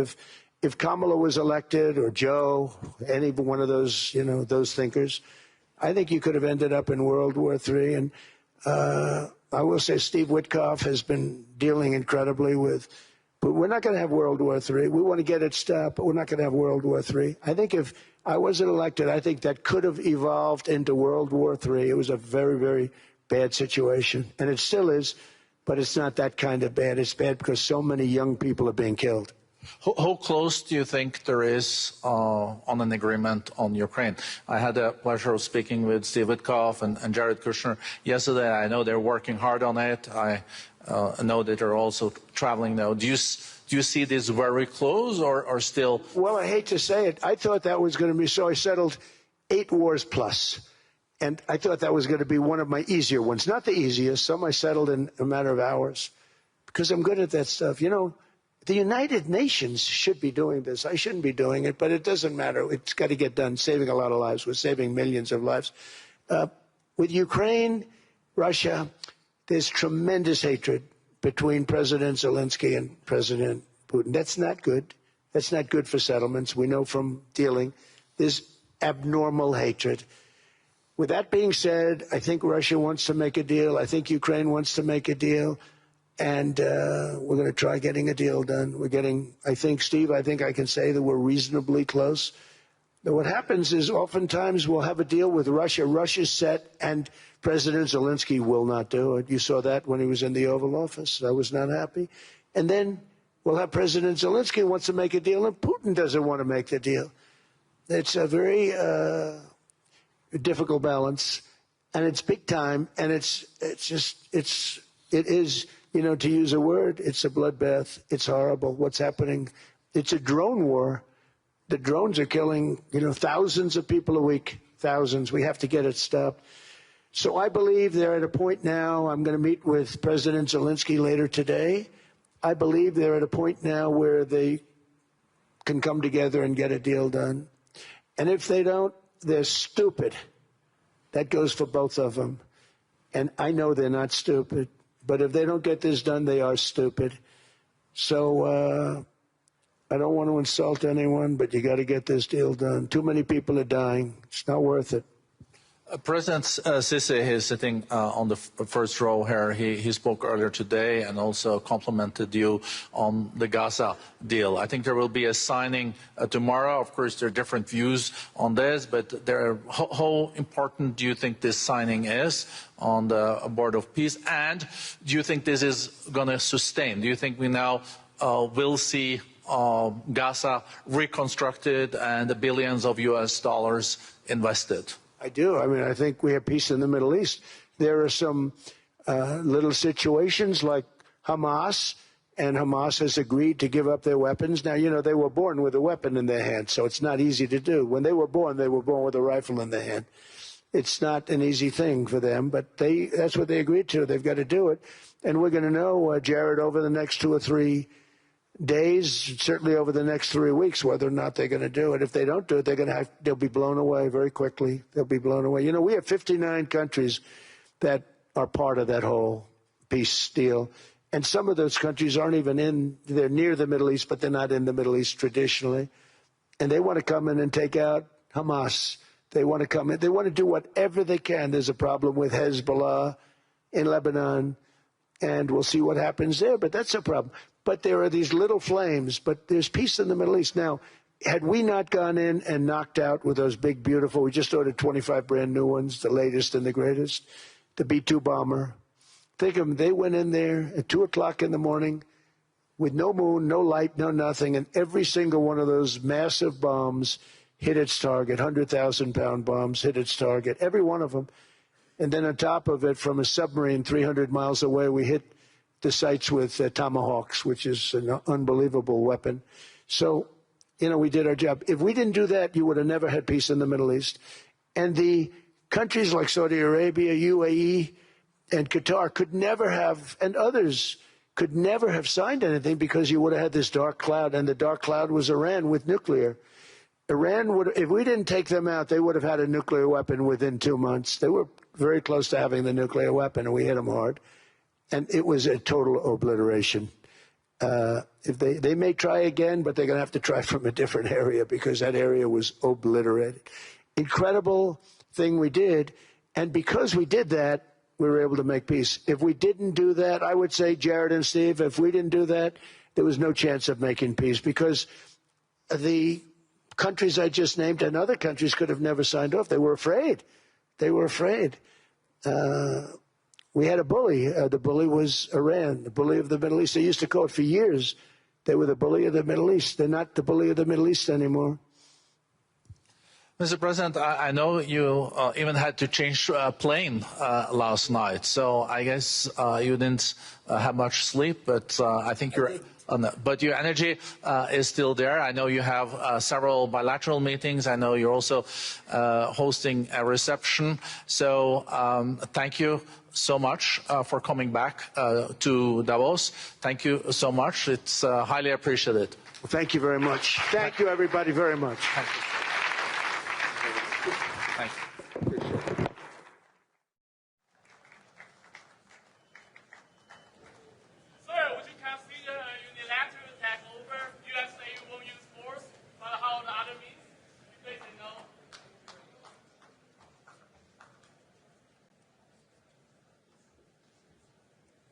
If Kamala was elected, or Joe, any one of those, you know, those thinkers, I think you could have ended up in World War III. And I will say Steve Witkoff has been dealing incredibly with But we're not going to have World War III. We want to get it stopped, but we're not going to have World War III. I think if I wasn't elected, I think that could have evolved into World War III. It was a very, very bad situation, and it still is, but it's not that kind of bad. It's bad because so many young people are being killed. How close do you think there is on an agreement on Ukraine? I had the pleasure of speaking with Steve Witkoff and Jared Kushner yesterday. I know they're working hard on it. I know that they're also traveling now. Do you see this very close or still? Well, I hate to say it. I thought that was going to be so. I settled 8 wars plus. And I thought that was going to be one of my easier ones. Not the easiest. Some I settled in a matter of hours because I'm good at that stuff. You know, the United Nations should be doing this. I shouldn't be doing it, but it doesn't matter. It's got to get done, saving a lot of lives. We're saving millions of lives. With Ukraine, Russia, there's tremendous hatred between President Zelensky and President Putin. That's not good. That's not good for settlements. We know from dealing. There's abnormal hatred. With that being said, I think Russia wants to make a deal. I think Ukraine wants to make a deal. And we're going to try getting a deal done. We're getting, I think, Steve, I think I can say that we're reasonably close. But what happens is oftentimes we'll have a deal with Russia. Russia's set, and President Zelensky will not do it. You saw that when he was in the Oval Office. I was not happy. And then we'll have President Zelensky wants to make a deal, and Putin doesn't want to make the deal. It's a very difficult balance, and it's big time, and it is, you know, to use a word, it's a bloodbath. It's horrible what's happening. It's a drone war. The drones are killing, you know, thousands of people a week, thousands. We have to get it stopped. So I believe they're at a point now. I'm going to meet with President Zelensky later today. I believe they're at a point now where they can come together and get a deal done. And if they don't, they're stupid. That goes for both of them. And I know they're not stupid. But if they don't get this done, they are stupid. So I don't want to insult anyone, but you got to get this deal done. Too many people are dying. It's not worth it. President Sisi is sitting on the first row here. He spoke earlier today and also complimented you on the Gaza deal. I think there will be a signing tomorrow. Of course, there are different views on this, but how important do you think this signing is on the Board of Peace? And do you think this is going to sustain? Do you think we now will see Gaza reconstructed and the billions of US dollars invested? I do. I mean, I think we have peace in the Middle East. There are some little situations like Hamas, and Hamas has agreed to give up their weapons. Now, you know, they were born with a weapon in their hand, so it's not easy to do. When they were born with a rifle in their hand. It's not an easy thing for them, but that's what they agreed to. They've got to do it. And we're going to know, Jared, over the next 2 or 3 days, certainly over the next 3 weeks, whether or not they're going to do it. If they don't do it, they'll be blown away very quickly. They'll be blown away. You know, we have 59 countries that are part of that whole peace deal. And some of those countries aren't even they're near the Middle East, but they're not in the Middle East traditionally. And they want to come in and take out Hamas. They want to come in. They want to do whatever they can. There's a problem with Hezbollah in Lebanon, and we'll see what happens there. But that's a problem. But there are these little flames, but there's peace in the Middle East. Now, had we not gone in and knocked out with those big, beautiful, we just ordered 25 brand new ones, the latest and the greatest, the B-2 bomber. Think of them, they went in there at 2 o'clock in the morning with no moon, no light, no nothing, and every single one of those massive bombs hit its target, 100,000-pound bombs hit its target, every one of them. And then on top of it, from a submarine 300 miles away, we hit the sites with tomahawks, which is an unbelievable weapon. So, you know, we did our job. If we didn't do that, you would have never had peace in the Middle East. And the countries like Saudi Arabia, UAE, and Qatar could never have, and others could never have signed anything because you would have had this dark cloud, and the dark cloud was Iran with nuclear. Iran would, if we didn't take them out, they would have had a nuclear weapon within 2 months. They were very close to having the nuclear weapon, and we hit them hard. And it was a total obliteration. If they may try again, but they're going to have to try from a different area because that area was obliterated. Incredible thing we did. And because we did that, we were able to make peace. If we didn't do that, I would say, Jared and Steve, if we didn't do that, there was no chance of making peace because the countries I just named and other countries could have never signed off. They were afraid. They were afraid. We had a bully. The bully was Iran, the bully of the Middle East. They used to call it for years. They were the bully of the Middle East. They're not the bully of the Middle East anymore. Mr. President, I know you even had to change a plane last night, so I guess you didn't have much sleep, but I think you're... But your energy is still there. I know you have several bilateral meetings. I know you're also hosting a reception. So thank you so much for coming back to Davos. Thank you so much. It's highly appreciated. Well, thank you very much. Thank you, everybody, very much. Thank you.